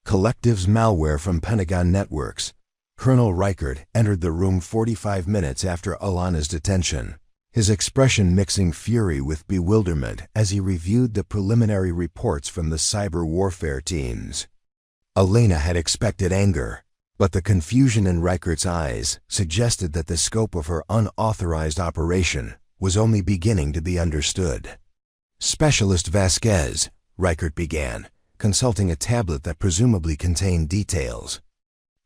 [SPEAKER 1] Collective's malware from Pentagon networks. Colonel Reichert entered the room 45 minutes after Elena's detention, his expression mixing fury with bewilderment as he reviewed the preliminary reports from the cyber warfare teams. Elena had expected anger, but the confusion in Reichert's eyes suggested that the scope of her unauthorized operation was only beginning to be understood. "Specialist Vasquez," Reichert began, consulting a tablet that presumably contained details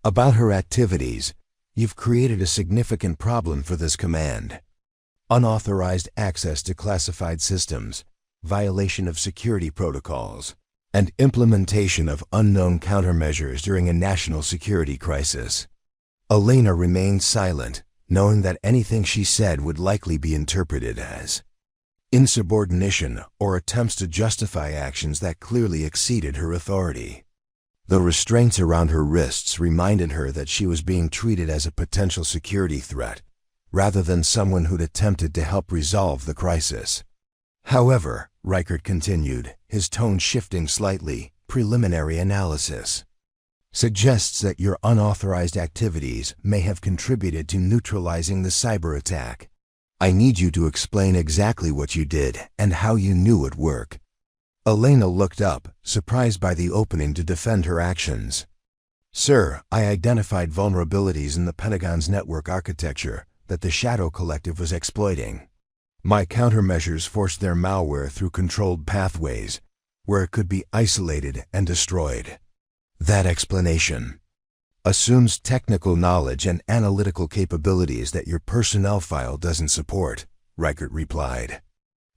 [SPEAKER 1] about her activities. "You've created a significant problem for this command. Unauthorized access to classified systems, violation of security protocols, and implementation of unknown countermeasures during a national security crisis." Elena remained silent, knowing that anything she said would likely be interpreted as insubordination or attempts to justify actions that clearly exceeded her authority. The restraints around her wrists reminded her that she was being treated as a potential security threat, rather than someone who'd attempted to help resolve the crisis. However, Reichert continued, his tone shifting slightly, preliminary analysis suggests that your unauthorized activities may have contributed to neutralizing the cyber attack. I need you to explain exactly what you did and how you knew it'd work. Elena looked up, surprised by the opening to defend her actions. Sir, I identified vulnerabilities in the Pentagon's network architecture that the Shadow Collective was exploiting. My countermeasures forced their malware through controlled pathways, where it could be isolated and destroyed. That explanation assumes technical knowledge and analytical capabilities that your personnel file doesn't support, Reichert replied.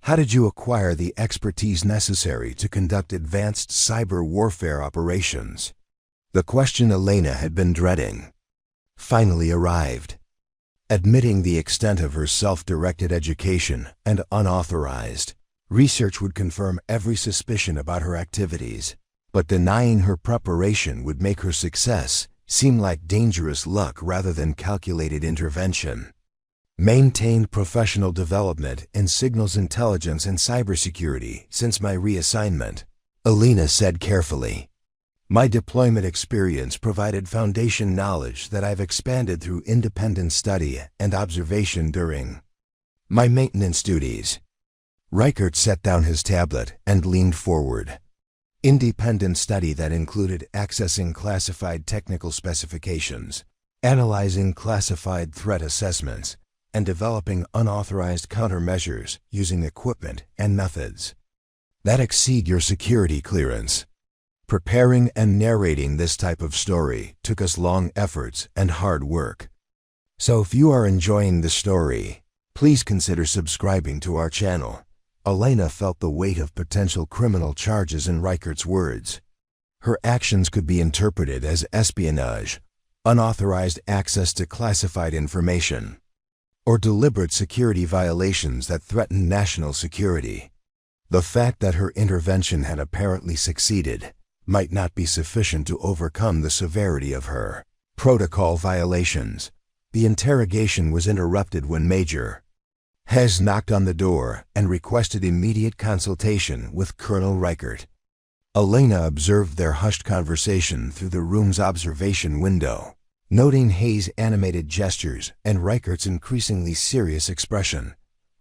[SPEAKER 1] How did you acquire the expertise necessary to conduct advanced cyber warfare operations? The question Elena had been dreading finally arrived. Admitting the extent of her self-directed education and unauthorized research would confirm every suspicion about her activities, but denying her preparation would make her success seem like dangerous luck rather than calculated intervention. Maintained professional development in signals intelligence and cybersecurity since my reassignment, Elena said carefully. My deployment experience provided foundation knowledge that I've expanded through independent study and observation during my maintenance duties. Reichert set down his tablet and leaned forward. Independent study that included accessing classified technical specifications, analyzing classified threat assessments, and developing unauthorized countermeasures using equipment and methods that exceed your security clearance. Preparing and narrating this type of story took us long efforts and hard work. So if you are enjoying the story, please consider subscribing to our channel. Elena felt the weight of potential criminal charges in Reichert's words. Her actions could be interpreted as espionage, unauthorized access to classified information, or deliberate security violations that threatened national security. The fact that her intervention had apparently succeeded might not be sufficient to overcome the severity of her protocol violations. The interrogation was interrupted when Major Hess knocked on the door and requested immediate consultation with Colonel Reichert. Elena observed their hushed conversation through the room's observation window, noting Hayes' animated gestures and Reichert's increasingly serious expression.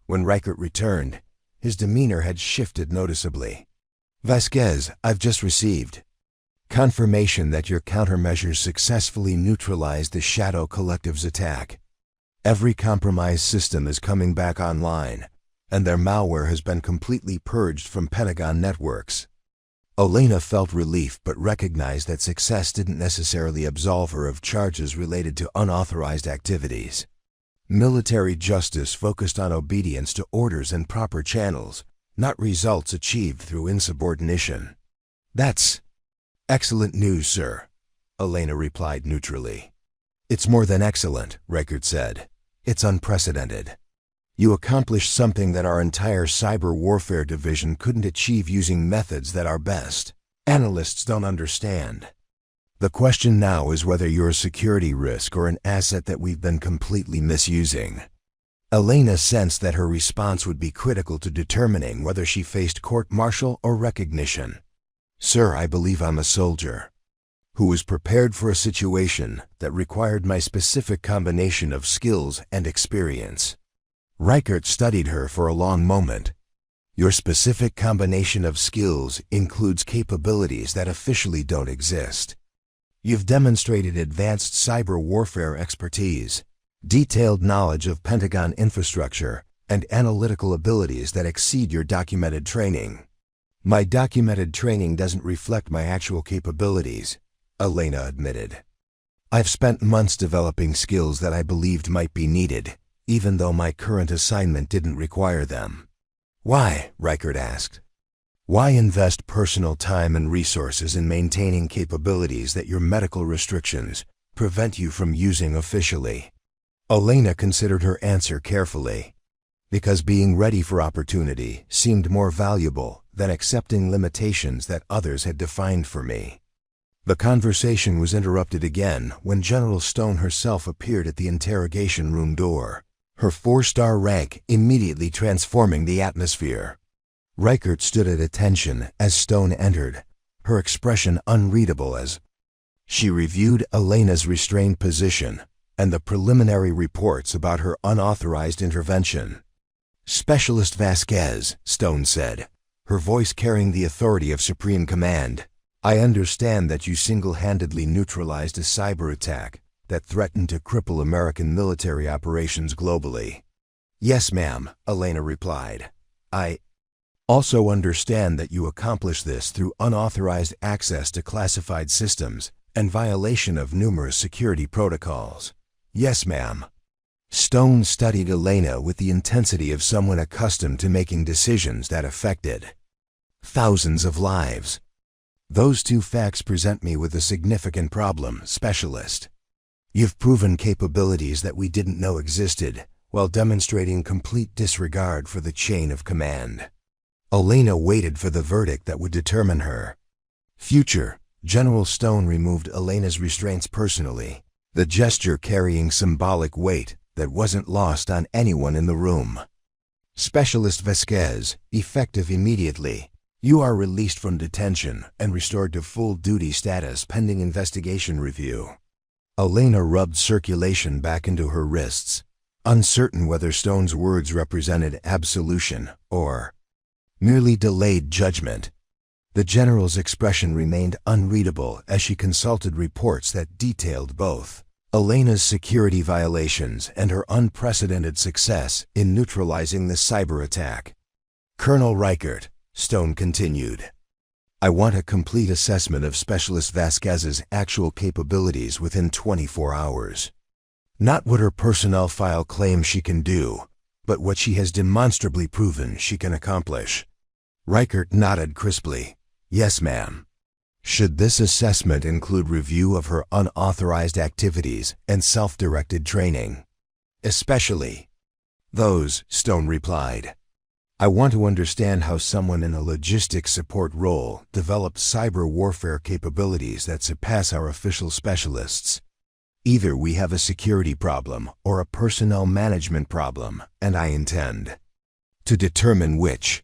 [SPEAKER 1] When Reichert returned, his demeanor had shifted noticeably. Vasquez, I've just received confirmation that your countermeasures successfully neutralized the Shadow Collective's attack. Every compromised system is coming back online, and their malware has been completely purged from Pentagon networks. Elena felt relief but recognized that success didn't necessarily absolve her of charges related to unauthorized activities. Military justice focused on obedience to orders and proper channels, not results achieved through insubordination. That's excellent news, sir, Elena replied neutrally. It's more than excellent, Reichert said. It's unprecedented. You accomplished something that our entire cyber warfare division couldn't achieve using methods that our best analysts don't understand. The question now is whether you're a security risk or an asset that we've been completely misusing. Elena sensed that her response would be critical to determining whether she faced court-martial or recognition. Sir, I believe I'm a soldier who was prepared for a situation that required my specific combination of skills and experience. Reichert studied her for a long moment. Your specific combination of skills includes capabilities that officially don't exist. You've demonstrated advanced cyber warfare expertise, detailed knowledge of Pentagon infrastructure, and analytical abilities that exceed your documented training. My documented training doesn't reflect my actual capabilities, Elena admitted. I've spent months developing skills that I believed might be needed, even though my current assignment didn't require them. Why? Reichert asked. Why invest personal time and resources in maintaining capabilities that your medical restrictions prevent you from using officially? Elena considered her answer carefully, because being ready for opportunity seemed more valuable than accepting limitations that others had defined for me. The conversation was interrupted again when General Stone herself appeared at the interrogation room door, her 4-star rank immediately transforming the atmosphere. Reichert stood at attention as Stone entered, her expression unreadable as she reviewed Elena's restrained position and the preliminary reports about her unauthorized intervention. "Specialist Vasquez," Stone said, her voice carrying the authority of Supreme Command, "I understand that you single-handedly neutralized a cyber attack that threatened to cripple American military operations globally." "Yes, ma'am," Elena replied. "I also understand that you accomplished this through unauthorized access to classified systems and violation of numerous security protocols." "Yes, ma'am." Stone studied Elena with the intensity of someone accustomed to making decisions that affected thousands of lives. "Those two facts present me with a significant problem, Specialist. You've proven capabilities that we didn't know existed, while demonstrating complete disregard for the chain of command." Elena waited for the verdict that would determine her future. General Stone removed Elena's restraints personally, the gesture carrying symbolic weight that wasn't lost on anyone in the room. "Specialist Vasquez, effective immediately. You are released from detention and restored to full duty status pending investigation review." Elena rubbed circulation back into her wrists, uncertain whether Stone's words represented absolution or merely delayed judgment. The general's expression remained unreadable as she consulted reports that detailed both Elena's security violations and her unprecedented success in neutralizing the cyber attack. "Colonel Reichert," Stone continued, "I want a complete assessment of Specialist Vasquez's actual capabilities within 24 hours. Not what her personnel file claims she can do, but what she has demonstrably proven she can accomplish." Reichert nodded crisply. "Yes, ma'am." "Should this assessment include review of her unauthorized activities and self-directed training?" "Especially those," Stone replied. "I want to understand how someone in a logistics support role developed cyber warfare capabilities that surpass our official specialists. Either we have a security problem or a personnel management problem, and I intend to determine which."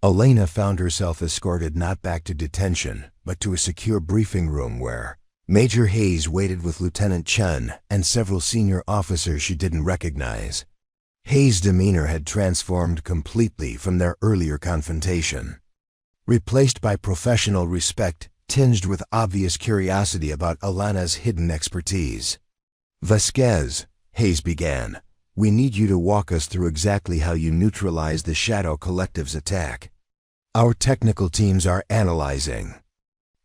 [SPEAKER 1] Elena found herself escorted not back to detention, but to a secure briefing room where Major Hayes waited with Lieutenant Chen and several senior officers she didn't recognize. Hayes' demeanor had transformed completely from their earlier confrontation, replaced by professional respect tinged with obvious curiosity about Elena's hidden expertise. "Vasquez," Hayes began, "we need you to walk us through exactly how you neutralized the Shadow Collective's attack. Our technical teams are analyzing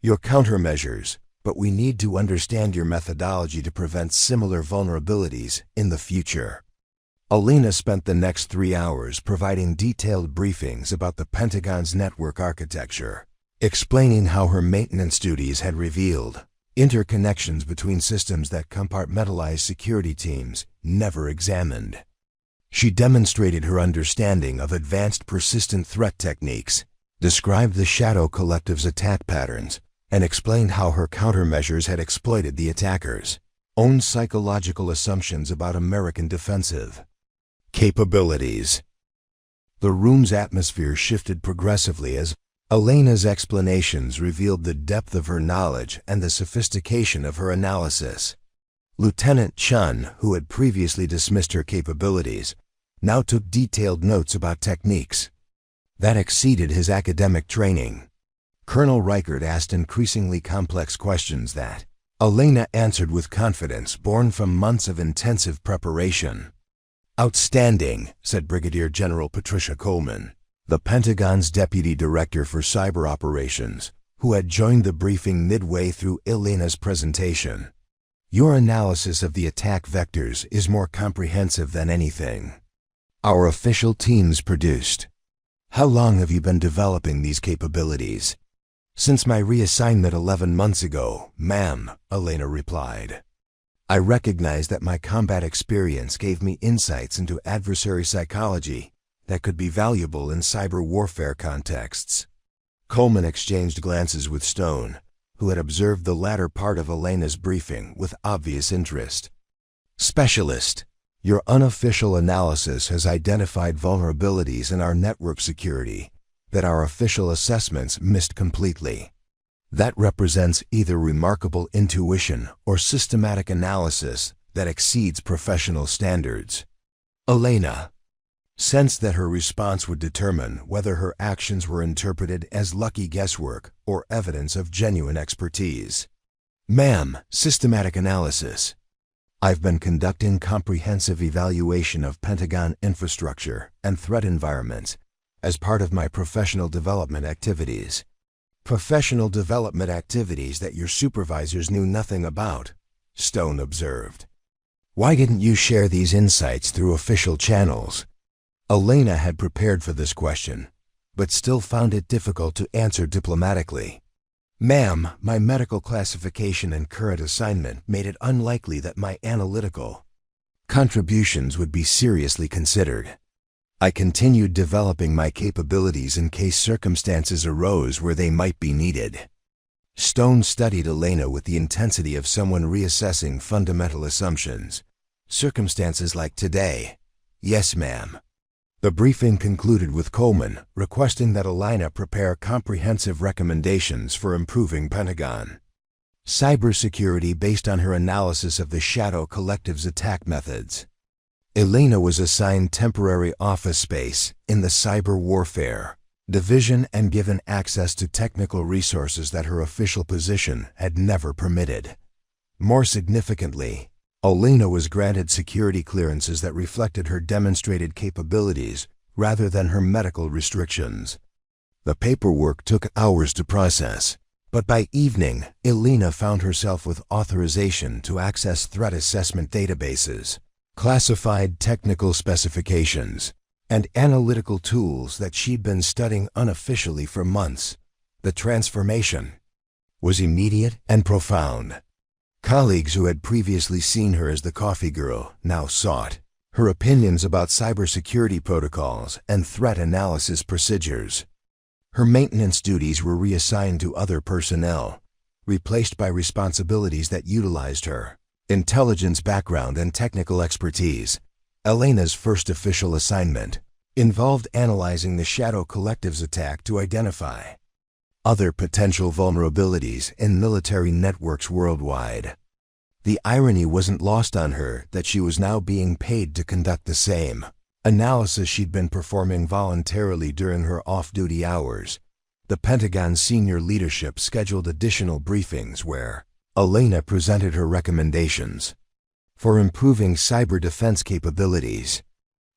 [SPEAKER 1] your countermeasures, but we need to understand your methodology to prevent similar vulnerabilities in the future." Elena spent the next 3 hours providing detailed briefings about the Pentagon's network architecture, explaining how her maintenance duties had revealed interconnections between systems that compartmentalized security teams never examined. She demonstrated her understanding of advanced persistent threat techniques, described the Shadow Collective's attack patterns, and explained how her countermeasures had exploited the attackers' own psychological assumptions about American defensive capabilities. The room's atmosphere shifted progressively as Elena's explanations revealed the depth of her knowledge and the sophistication of her analysis. Lieutenant Chen, who had previously dismissed her capabilities, now took detailed notes about techniques that exceeded his academic training. Colonel Reichert asked increasingly complex questions that Elena answered with confidence born from months of intensive preparation. "Outstanding," said Brigadier General Patricia Coleman, the Pentagon's Deputy Director for Cyber Operations, who had joined the briefing midway through Elena's presentation. "Your analysis of the attack vectors is more comprehensive than anything our official teams produced. How long have you been developing these capabilities?" "Since my reassignment 11 months ago, ma'am," Elena replied. I recognized that my combat experience gave me insights into adversary psychology that could be valuable in cyber warfare contexts. Coleman exchanged glances with Stone, who had observed the latter part of Elena's briefing with obvious interest. Specialist, your unofficial analysis has identified vulnerabilities in our network security that our official assessments missed completely. That represents either remarkable intuition or systematic analysis that exceeds professional standards. Elena sensed that her response would determine whether her actions were interpreted as lucky guesswork or evidence of genuine expertise. Ma'am, systematic analysis. I've been conducting comprehensive evaluation of Pentagon infrastructure and threat environments as part of my professional development activities. Professional development activities that your supervisors knew nothing about, Stone observed. Why didn't you share these insights through official channels? Elena had prepared for this question, but still found it difficult to answer diplomatically. Ma'am, my medical classification and current assignment made it unlikely that my analytical contributions would be seriously considered. I continued developing my capabilities in case circumstances arose where they might be needed. Stone studied Elena with the intensity of someone reassessing fundamental assumptions. Circumstances like today. Yes, ma'am. The briefing concluded with Coleman requesting that Elena prepare comprehensive recommendations for improving Pentagon cybersecurity based on her analysis of the Shadow Collective's attack methods. Elena was assigned temporary office space in the Cyber Warfare Division and given access to technical resources that her official position had never permitted. More significantly, Elena was granted security clearances that reflected her demonstrated capabilities rather than her medical restrictions. The paperwork took hours to process, but by evening, Elena found herself with authorization to access threat assessment databases, classified technical specifications, and analytical tools that she'd been studying unofficially for months. The transformation was immediate and profound. Colleagues who had previously seen her as the coffee girl now sought her opinions about cybersecurity protocols and threat analysis procedures. Her maintenance duties were reassigned to other personnel, replaced by responsibilities that utilized her intelligence background and technical expertise. Elena's first official assignment involved analyzing the Shadow Collective's attack to identify other potential vulnerabilities in military networks worldwide. The irony wasn't lost on her that she was now being paid to conduct the same analysis she'd been performing voluntarily during her off-duty hours. The Pentagon's senior leadership scheduled additional briefings where Elena presented her recommendations for improving cyber defense capabilities.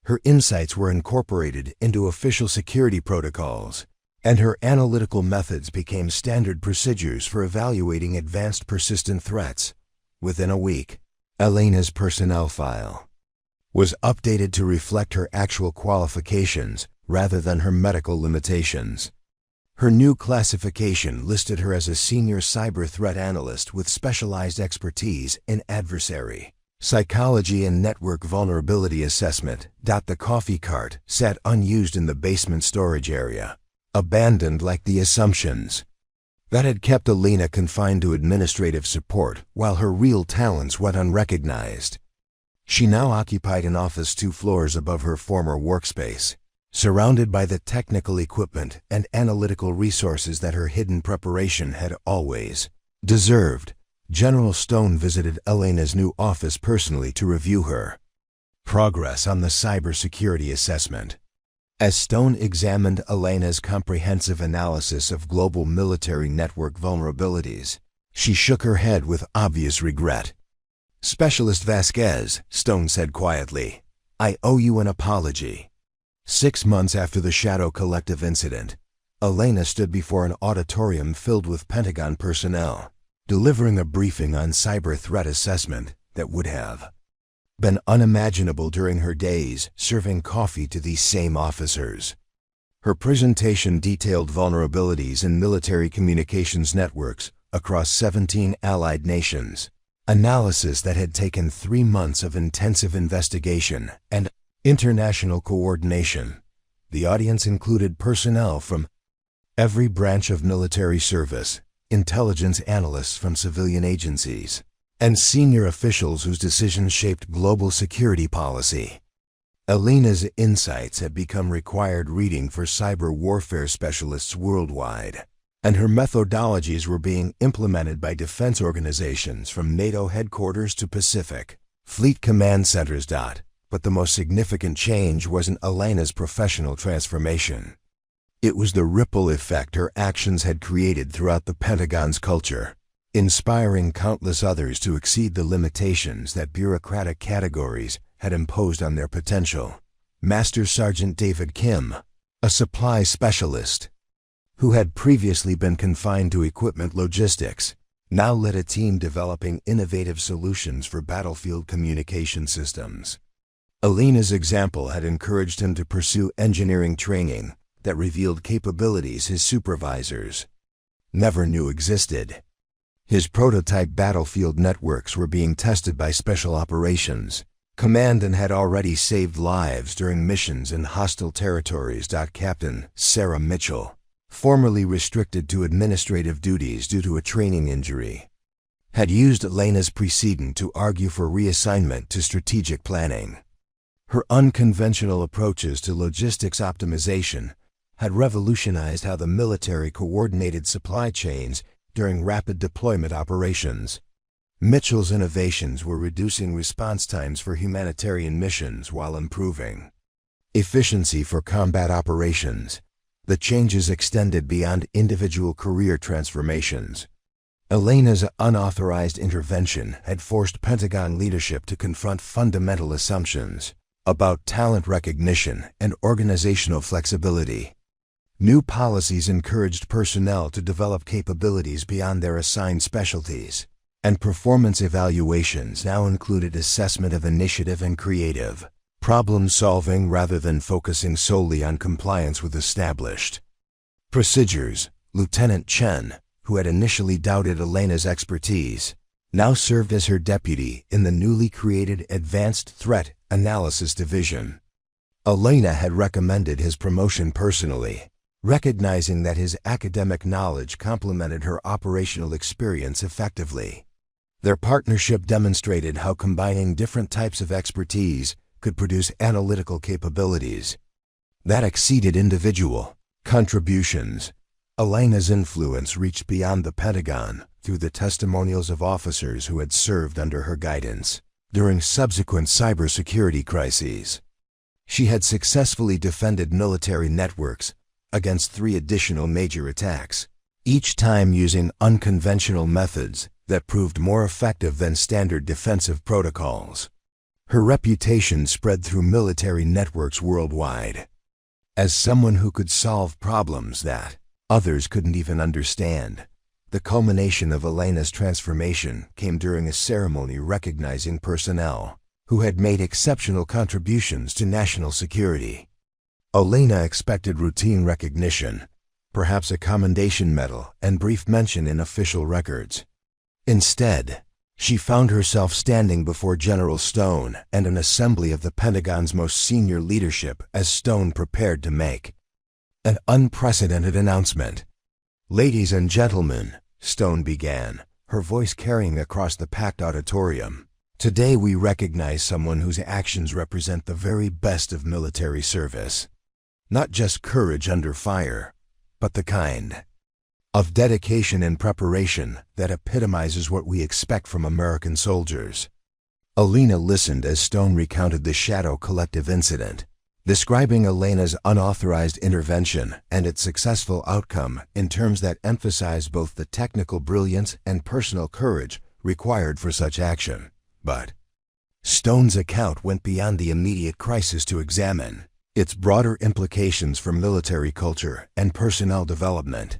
[SPEAKER 1] Her insights were incorporated into official security protocols, and her analytical methods became standard procedures for evaluating advanced persistent threats. Within a week, Elena's personnel file was updated to reflect her actual qualifications rather than her medical limitations. Her new classification listed her as a senior cyber threat analyst with specialized expertise in adversary psychology and network vulnerability assessment. The coffee cart sat unused in the basement storage area, abandoned like the assumptions that had kept Elena confined to administrative support while her real talents went unrecognized. She now occupied an office 2 floors above her former workspace, surrounded by the technical equipment and analytical resources that her hidden preparation had always deserved. General Stone visited Elena's new office personally to review her progress on the cybersecurity assessment. As Stone examined Elena's comprehensive analysis of global military network vulnerabilities, she shook her head with obvious regret. Specialist Vasquez, Stone said quietly, I owe you an apology. 6 months after the Shadow Collective incident, Elena stood before an auditorium filled with Pentagon personnel, delivering a briefing on cyber threat assessment that would have been unimaginable during her days serving coffee to these same officers. Her presentation detailed vulnerabilities in military communications networks across 17 allied nations, Analysis that had taken 3 months of intensive investigation and international coordination. The audience included personnel from every branch of military service, intelligence analysts from civilian agencies, and senior officials whose decisions shaped global security policy. Elena's insights had become required reading for cyber warfare specialists worldwide, and her methodologies were being implemented by defense organizations from NATO headquarters to Pacific Fleet Command Centers. But the most significant change wasn't Elena's professional transformation. It was the ripple effect her actions had created throughout the Pentagon's culture, inspiring countless others to exceed the limitations that bureaucratic categories had imposed on their potential. Master Sergeant David Kim, a supply specialist, who had previously been confined to equipment logistics, now led a team developing innovative solutions for battlefield communication systems. Elena's example had encouraged him to pursue engineering training that revealed capabilities his supervisors never knew existed. His prototype battlefield networks were being tested by Special Operations Command and had already saved lives during missions in hostile territories. Captain Sarah Mitchell, formerly restricted to administrative duties due to a training injury, had used Elena's precedent to argue for reassignment to strategic planning. Her unconventional approaches to logistics optimization had revolutionized how the military coordinated supply chains during rapid deployment operations. Mitchell's innovations were reducing response times for humanitarian missions while improving efficiency for combat operations. The changes extended beyond individual career transformations. Elena's unauthorized intervention had forced Pentagon leadership to confront fundamental assumptions about talent recognition and organizational flexibility. New policies encouraged personnel to develop capabilities beyond their assigned specialties, and performance evaluations now included assessment of initiative and creative problem-solving rather than focusing solely on compliance with established procedures. Lieutenant Chen, who had initially doubted Elena's expertise, now served as her deputy in the newly created Advanced Threat Analysis Division. Elena had recommended his promotion personally, recognizing that his academic knowledge complemented her operational experience effectively. Their partnership demonstrated how combining different types of expertise could produce analytical capabilities that exceeded individual contributions. Elena's influence reached beyond the Pentagon through the testimonials of officers who had served under her guidance during subsequent cybersecurity crises. She had successfully defended military networks against 3 additional major attacks, each time using unconventional methods that proved more effective than standard defensive protocols. Her reputation spread through military networks worldwide as someone who could solve problems that others couldn't even understand. The culmination of Elena's transformation came during a ceremony recognizing personnel who had made exceptional contributions to national security. Elena expected routine recognition, perhaps a commendation medal and brief mention in official records. Instead, she found herself standing before General Stone and an assembly of the Pentagon's most senior leadership as Stone prepared to make an unprecedented announcement. "Ladies and gentlemen," Stone began, her voice carrying across the packed auditorium, "today we recognize someone whose actions represent the very best of military service. Not just courage under fire, but the kind of dedication and preparation that epitomizes what we expect from American soldiers." Elena listened as Stone recounted the Shadow Collective incident, describing Elena's unauthorized intervention and its successful outcome in terms that emphasized both the technical brilliance and personal courage required for such action. But Stone's account went beyond the immediate crisis to examine its broader implications for military culture and personnel development.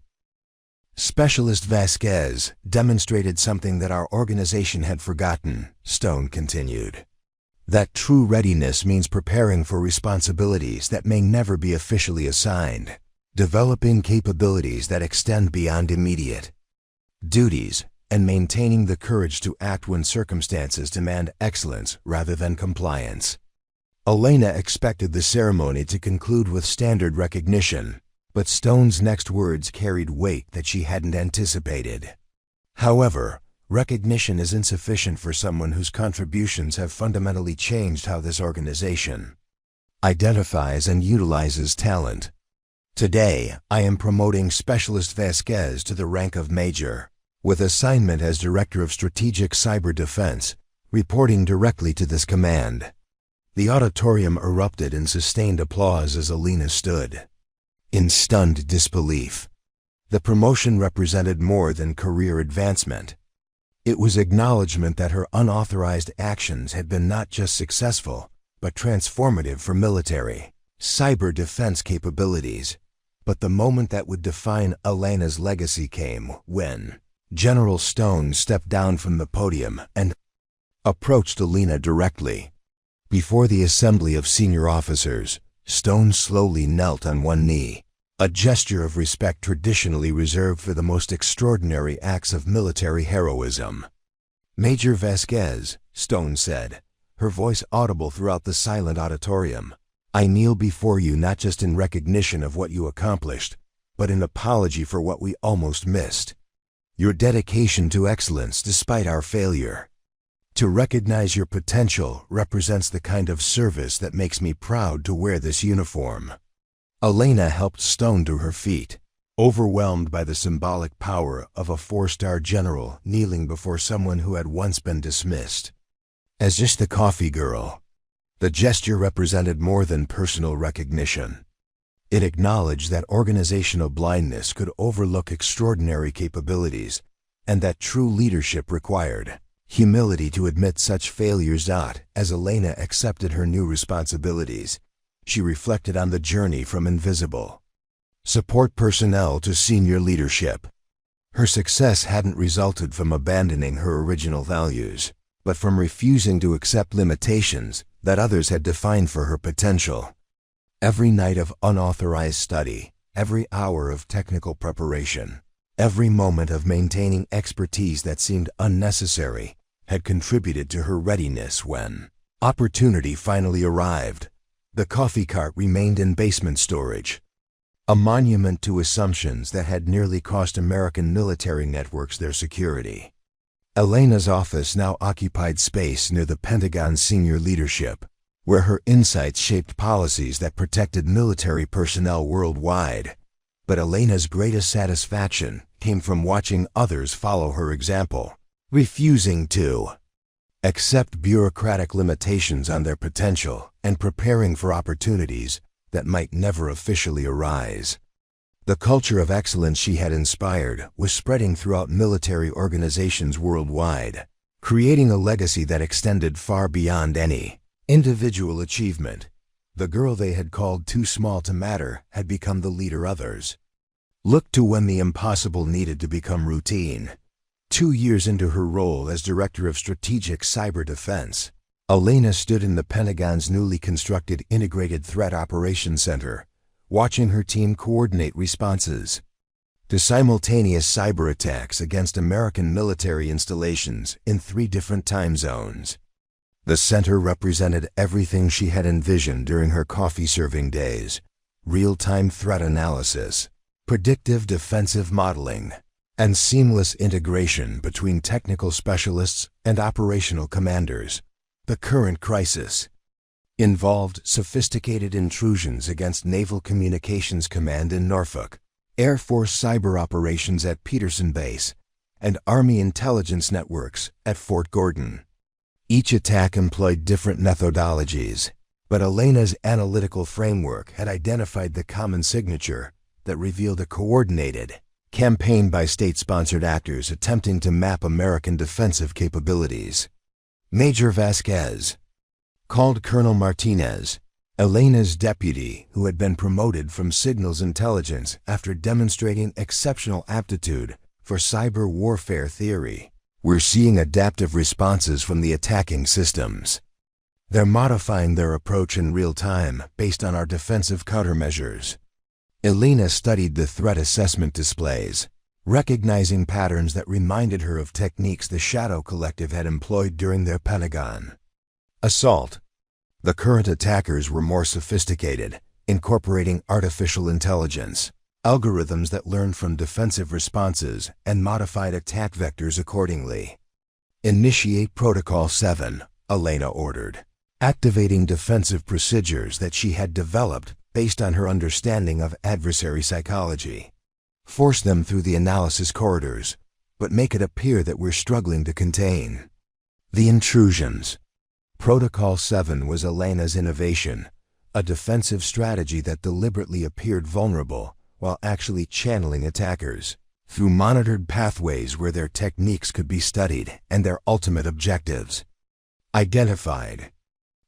[SPEAKER 1] "Specialist Vasquez demonstrated something that our organization had forgotten," Stone continued. "That true readiness means preparing for responsibilities that may never be officially assigned, developing capabilities that extend beyond immediate duties, and maintaining the courage to act when circumstances demand excellence rather than compliance. Elena expected the ceremony to conclude with standard recognition, but Stone's next words carried weight that she hadn't anticipated. However, recognition is insufficient for someone whose contributions have fundamentally changed how this organization identifies and utilizes talent. Today, I am promoting Specialist Vasquez to the rank of Major, with assignment as Director of Strategic Cyber Defense, reporting directly to this command. The auditorium erupted in sustained applause as Elena stood in stunned disbelief. The promotion represented more than career advancement. It was acknowledgement that her unauthorized actions had been not just successful, but transformative for military cyber defense capabilities. But the moment that would define Elena's legacy came when General Stone stepped down from the podium and approached Elena directly. Before the assembly of senior officers, Stone slowly knelt on one knee, a gesture of respect traditionally reserved for the most extraordinary acts of military heroism. "Major Vasquez," Stone said, her voice audible throughout the silent auditorium, "I kneel before you not just in recognition of what you accomplished, but in apology for what we almost missed. Your dedication to excellence despite our failure. To recognize your potential represents the kind of service that makes me proud to wear this uniform." Elena helped Stone to her feet, overwhelmed by the symbolic power of a four-star general kneeling before someone who had once been dismissed as just the coffee girl. The gesture represented more than personal recognition. It acknowledged that organizational blindness could overlook extraordinary capabilities, and that true leadership required humility to admit such failures. As Elena accepted her new responsibilities, she reflected on the journey from invisible support personnel to senior leadership. Her success hadn't resulted from abandoning her original values, but from refusing to accept limitations that others had defined for her potential. Every night of unauthorized study, every hour of technical preparation, every moment of maintaining expertise that seemed unnecessary had contributed to her readiness when opportunity finally arrived. The coffee cart remained in basement storage, a monument to assumptions that had nearly cost American military networks their security. Elena's office now occupied space near the Pentagon's senior leadership, where her insights shaped policies that protected military personnel worldwide. But Elena's greatest satisfaction came from watching others follow her example, refusing to accept bureaucratic limitations on their potential and preparing for opportunities that might never officially arise. The culture of excellence she had inspired was spreading throughout military organizations worldwide, creating a legacy that extended far beyond any individual achievement. The girl they had called too small to matter had become the leader others looked to when the impossible needed to become routine. 2 years into her role as Director of Strategic Cyber Defense, Elena stood in the Pentagon's newly constructed Integrated Threat Operations Center, watching her team coordinate responses to simultaneous cyber attacks against American military installations in 3 different time zones. The center represented everything she had envisioned during her coffee-serving days: real-time threat analysis, predictive defensive modeling, and seamless integration between technical specialists and operational commanders. The current crisis involved sophisticated intrusions against Naval Communications Command in Norfolk, Air Force cyber operations at Peterson Base, and Army intelligence networks at Fort Gordon. Each attack employed different methodologies, but Elena's analytical framework had identified the common signature that revealed a coordinated campaign by state-sponsored actors attempting to map American defensive capabilities. Major Vasquez, called Colonel Martinez, Elena's deputy who had been promoted from signals intelligence after demonstrating exceptional aptitude for cyber warfare theory, were seeing adaptive responses from the attacking systems. They're modifying their approach in real time based on our defensive countermeasures. Elena studied the threat assessment displays, recognizing patterns that reminded her of techniques the Shadow Collective had employed during their Pentagon assault. The current attackers were more sophisticated, incorporating artificial intelligence, algorithms that learned from defensive responses and modified attack vectors accordingly. Initiate Protocol 7, Elena ordered, activating defensive procedures that she had developed based on her understanding of adversary psychology. Force them through the analysis corridors, but make it appear that we're struggling to contain the intrusions. Protocol 7 was Elena's innovation, a defensive strategy that deliberately appeared vulnerable while actually channeling attackers through monitored pathways where their techniques could be studied and their ultimate objectives identified.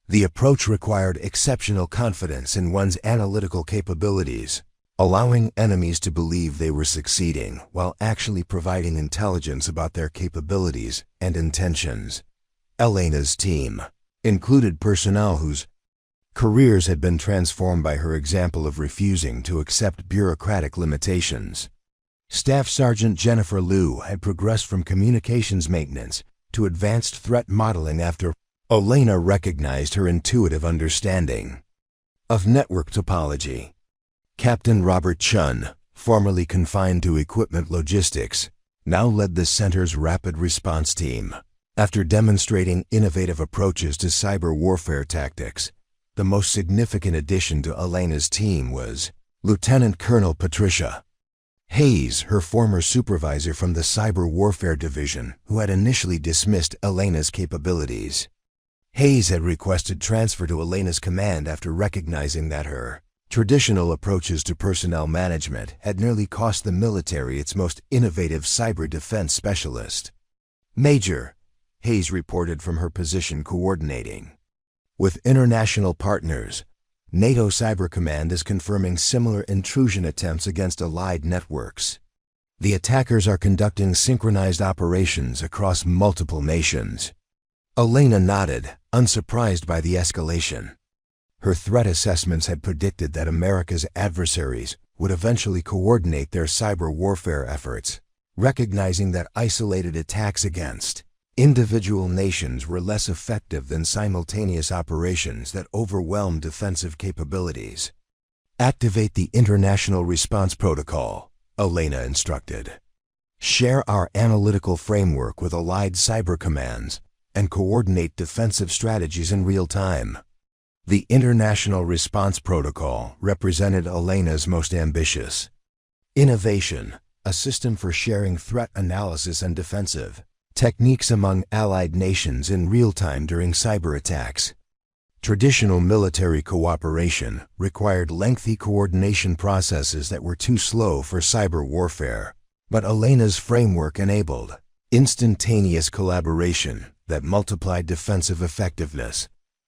[SPEAKER 1] The approach required exceptional confidence in one's analytical capabilities, allowing enemies to believe they were succeeding while actually providing intelligence about their capabilities and intentions. Elena's team included personnel whose careers had been transformed by her example of refusing to accept bureaucratic limitations. Staff Sergeant Jennifer Liu had progressed from communications maintenance to advanced threat modeling after Elena recognized her intuitive understanding of network topology. Captain Robert Chun, formerly confined to equipment logistics, now led the center's rapid response team. After demonstrating innovative approaches to cyber warfare tactics, the most significant addition to Elena's team was Lieutenant Colonel Patricia Hayes, her former supervisor from the Cyber Warfare Division, who had initially dismissed Elena's capabilities. Hayes had requested transfer to Elena's command after recognizing that her traditional approaches to personnel management had nearly cost the military its most innovative cyber defense specialist. Major, Hayes reported from her position coordinating with international partners. NATO Cyber Command is confirming similar intrusion attempts against allied networks. The attackers are conducting synchronized operations across multiple nations. Elena nodded, unsurprised by the escalation. Her threat assessments had predicted that America's adversaries would eventually coordinate their cyber warfare efforts, recognizing that isolated attacks against individual nations were less effective than simultaneous operations that overwhelmed defensive capabilities. Activate the International Response Protocol, Elena instructed. Share our analytical framework with allied cyber commands and coordinate defensive strategies in real time. The International Response Protocol represented Elena's most ambitious innovation, a system for sharing threat analysis and defensive techniques among allied nations in real time during cyber attacks. Traditional military cooperation required lengthy coordination processes that were too slow for cyber warfare, but Elena's framework enabled instantaneous collaboration that multiplied defensive effectiveness.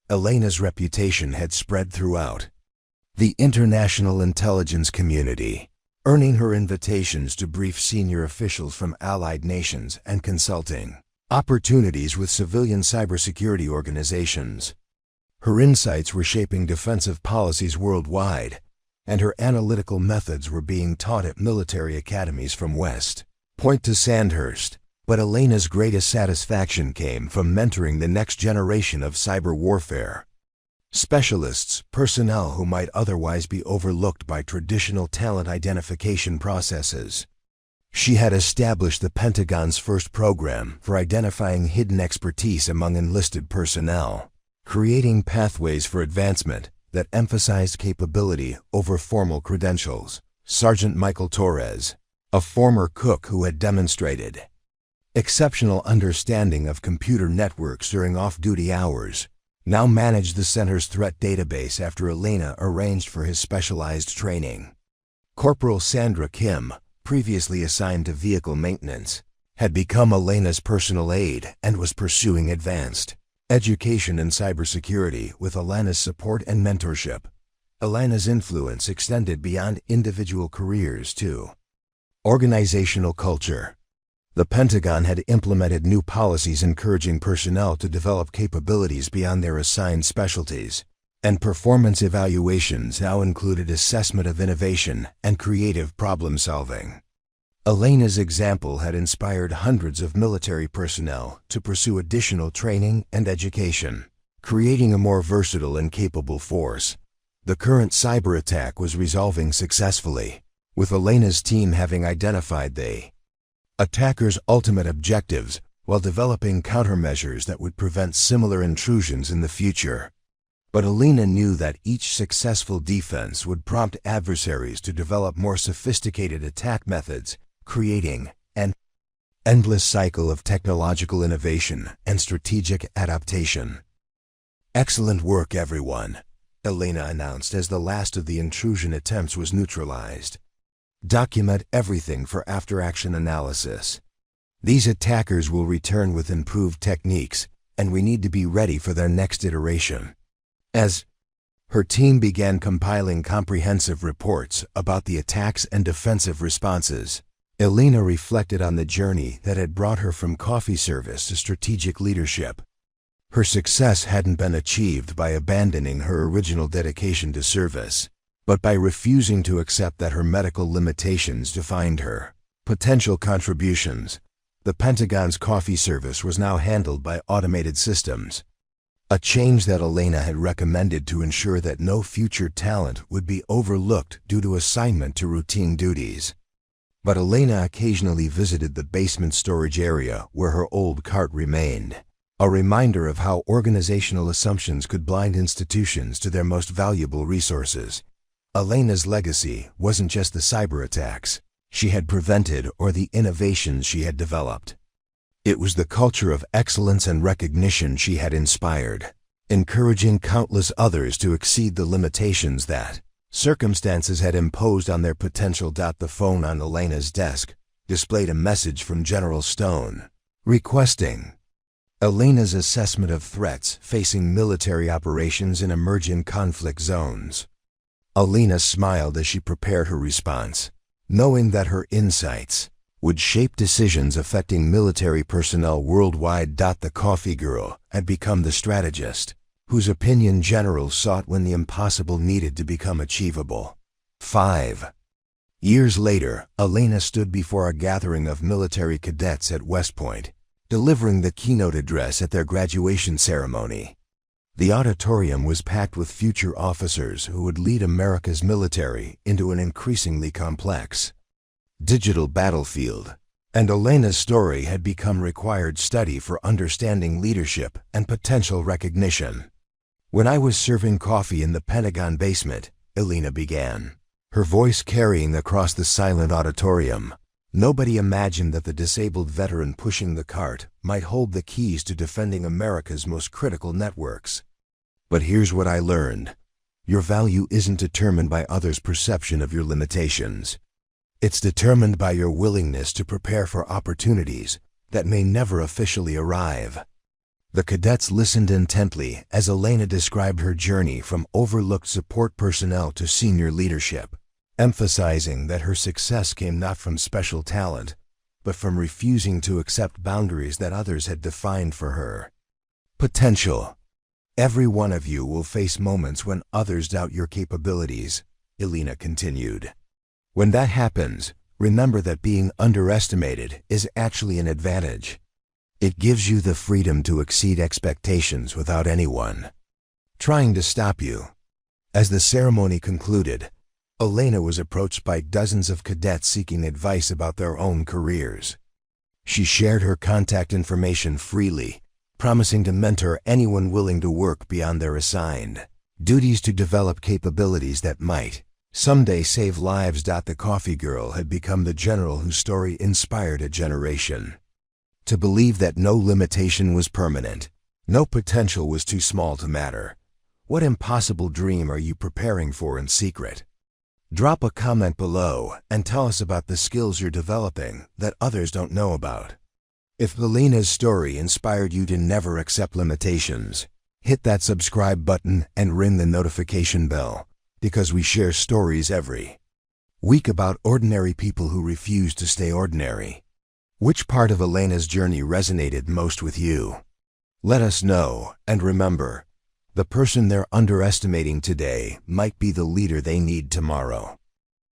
[SPEAKER 1] Elena's reputation had spread throughout the international intelligence community, earning her invitations to brief senior officials from allied nations and consulting opportunities with civilian cybersecurity organizations. Her insights were shaping defensive policies worldwide, and her analytical methods were being taught at military academies from West Point to Sandhurst. But Elena's greatest satisfaction came from mentoring the next generation of cyber warfare specialists, personnel who might otherwise be overlooked by traditional talent identification processes. She had established the Pentagon's first program for identifying hidden expertise among enlisted personnel, creating pathways for advancement that emphasized capability over formal credentials. Sergeant Michael Torres, a former cook who had demonstrated exceptional understanding of computer networks during off-duty hours, now managed the center's threat database after Elena arranged for his specialized training. Corporal Sandra Kim, previously assigned to vehicle maintenance, had become Elena's personal aide and was pursuing advanced education in cybersecurity with Elena's support and mentorship. Elena's influence extended beyond individual careers to organizational culture. The Pentagon had implemented new policies encouraging personnel to develop capabilities beyond their assigned specialties, and performance evaluations now included assessment of innovation and creative problem-solving. Elena's example had inspired hundreds of military personnel to pursue additional training and education, creating a more versatile and capable force. The current cyber attack was resolving successfully, with Elena's team having identified the attacker's ultimate objectives while developing countermeasures that would prevent similar intrusions in the future. But Elena knew that each successful defense would prompt adversaries to develop more sophisticated attack methods, creating an endless cycle of technological innovation and strategic adaptation. "Excellent work, everyone," Elena announced as the last of the intrusion attempts was neutralized. "Document everything for after-action analysis. These attackers will return with improved techniques, and we need to be ready for their next iteration." As her team began compiling comprehensive reports about the attacks and defensive responses, Elena reflected on the journey that had brought her from coffee service to strategic leadership. Her success hadn't been achieved by abandoning her original dedication to service, but by refusing to accept that her medical limitations defined her potential contributions. The Pentagon's coffee service was now handled by automated systems, a change that Elena had recommended to ensure that no future talent would be overlooked due to assignment to routine duties. But Elena occasionally visited the basement storage area where her old cart remained, a reminder of how organizational assumptions could blind institutions to their most valuable resources. Elena's legacy wasn't just the cyber attacks she had prevented or the innovations she had developed. It was the culture of excellence and recognition she had inspired, encouraging countless others to exceed the limitations that circumstances had imposed on their potential. The phone on Elena's desk displayed a message from General Stone, requesting Elena's assessment of threats facing military operations in emerging conflict zones. Elena smiled as she prepared her response, knowing that her insights would shape decisions affecting military personnel worldwide. The coffee girl had become the strategist whose opinion generals sought when the impossible needed to become achievable. 5 years later, Elena stood before a gathering of military cadets at West Point, delivering the keynote address at their graduation ceremony. The auditorium was packed with future officers who would lead America's military into an increasingly complex digital battlefield, and Elena's story had become required study for understanding leadership and potential recognition. "When I was serving coffee in the Pentagon basement," Elena began, her voice carrying across the silent auditorium, "nobody imagined that the disabled veteran pushing the cart might hold the keys to defending America's most critical networks. But here's what I learned. Your value isn't determined by others' perception of your limitations. It's determined by your willingness to prepare for opportunities that may never officially arrive." The cadets listened intently as Elena described her journey from overlooked support personnel to senior leadership, emphasizing that her success came not from special talent, but from refusing to accept boundaries that others had defined for her. "Potential. Every one of you will face moments when others doubt your capabilities," Elena continued. "When that happens, remember that being underestimated is actually an advantage. It gives you the freedom to exceed expectations without anyone trying to stop you." As the ceremony concluded, Elena was approached by dozens of cadets seeking advice about their own careers. She shared her contact information freely, promising to mentor anyone willing to work beyond their assigned duties to develop capabilities that might someday save lives. The coffee girl had become the general whose story inspired a generation to believe that no limitation was permanent, no potential was too small to matter. What impossible dream are you preparing for in secret? Drop a comment below and tell us about the skills you're developing that others don't know about. If Elena's story inspired you to never accept limitations, hit that subscribe button and ring the notification bell, because we share stories every week about ordinary people who refuse to stay ordinary. Which part of Elena's journey resonated most with you? Let us know, and remember, the person they're underestimating today might be the leader they need tomorrow.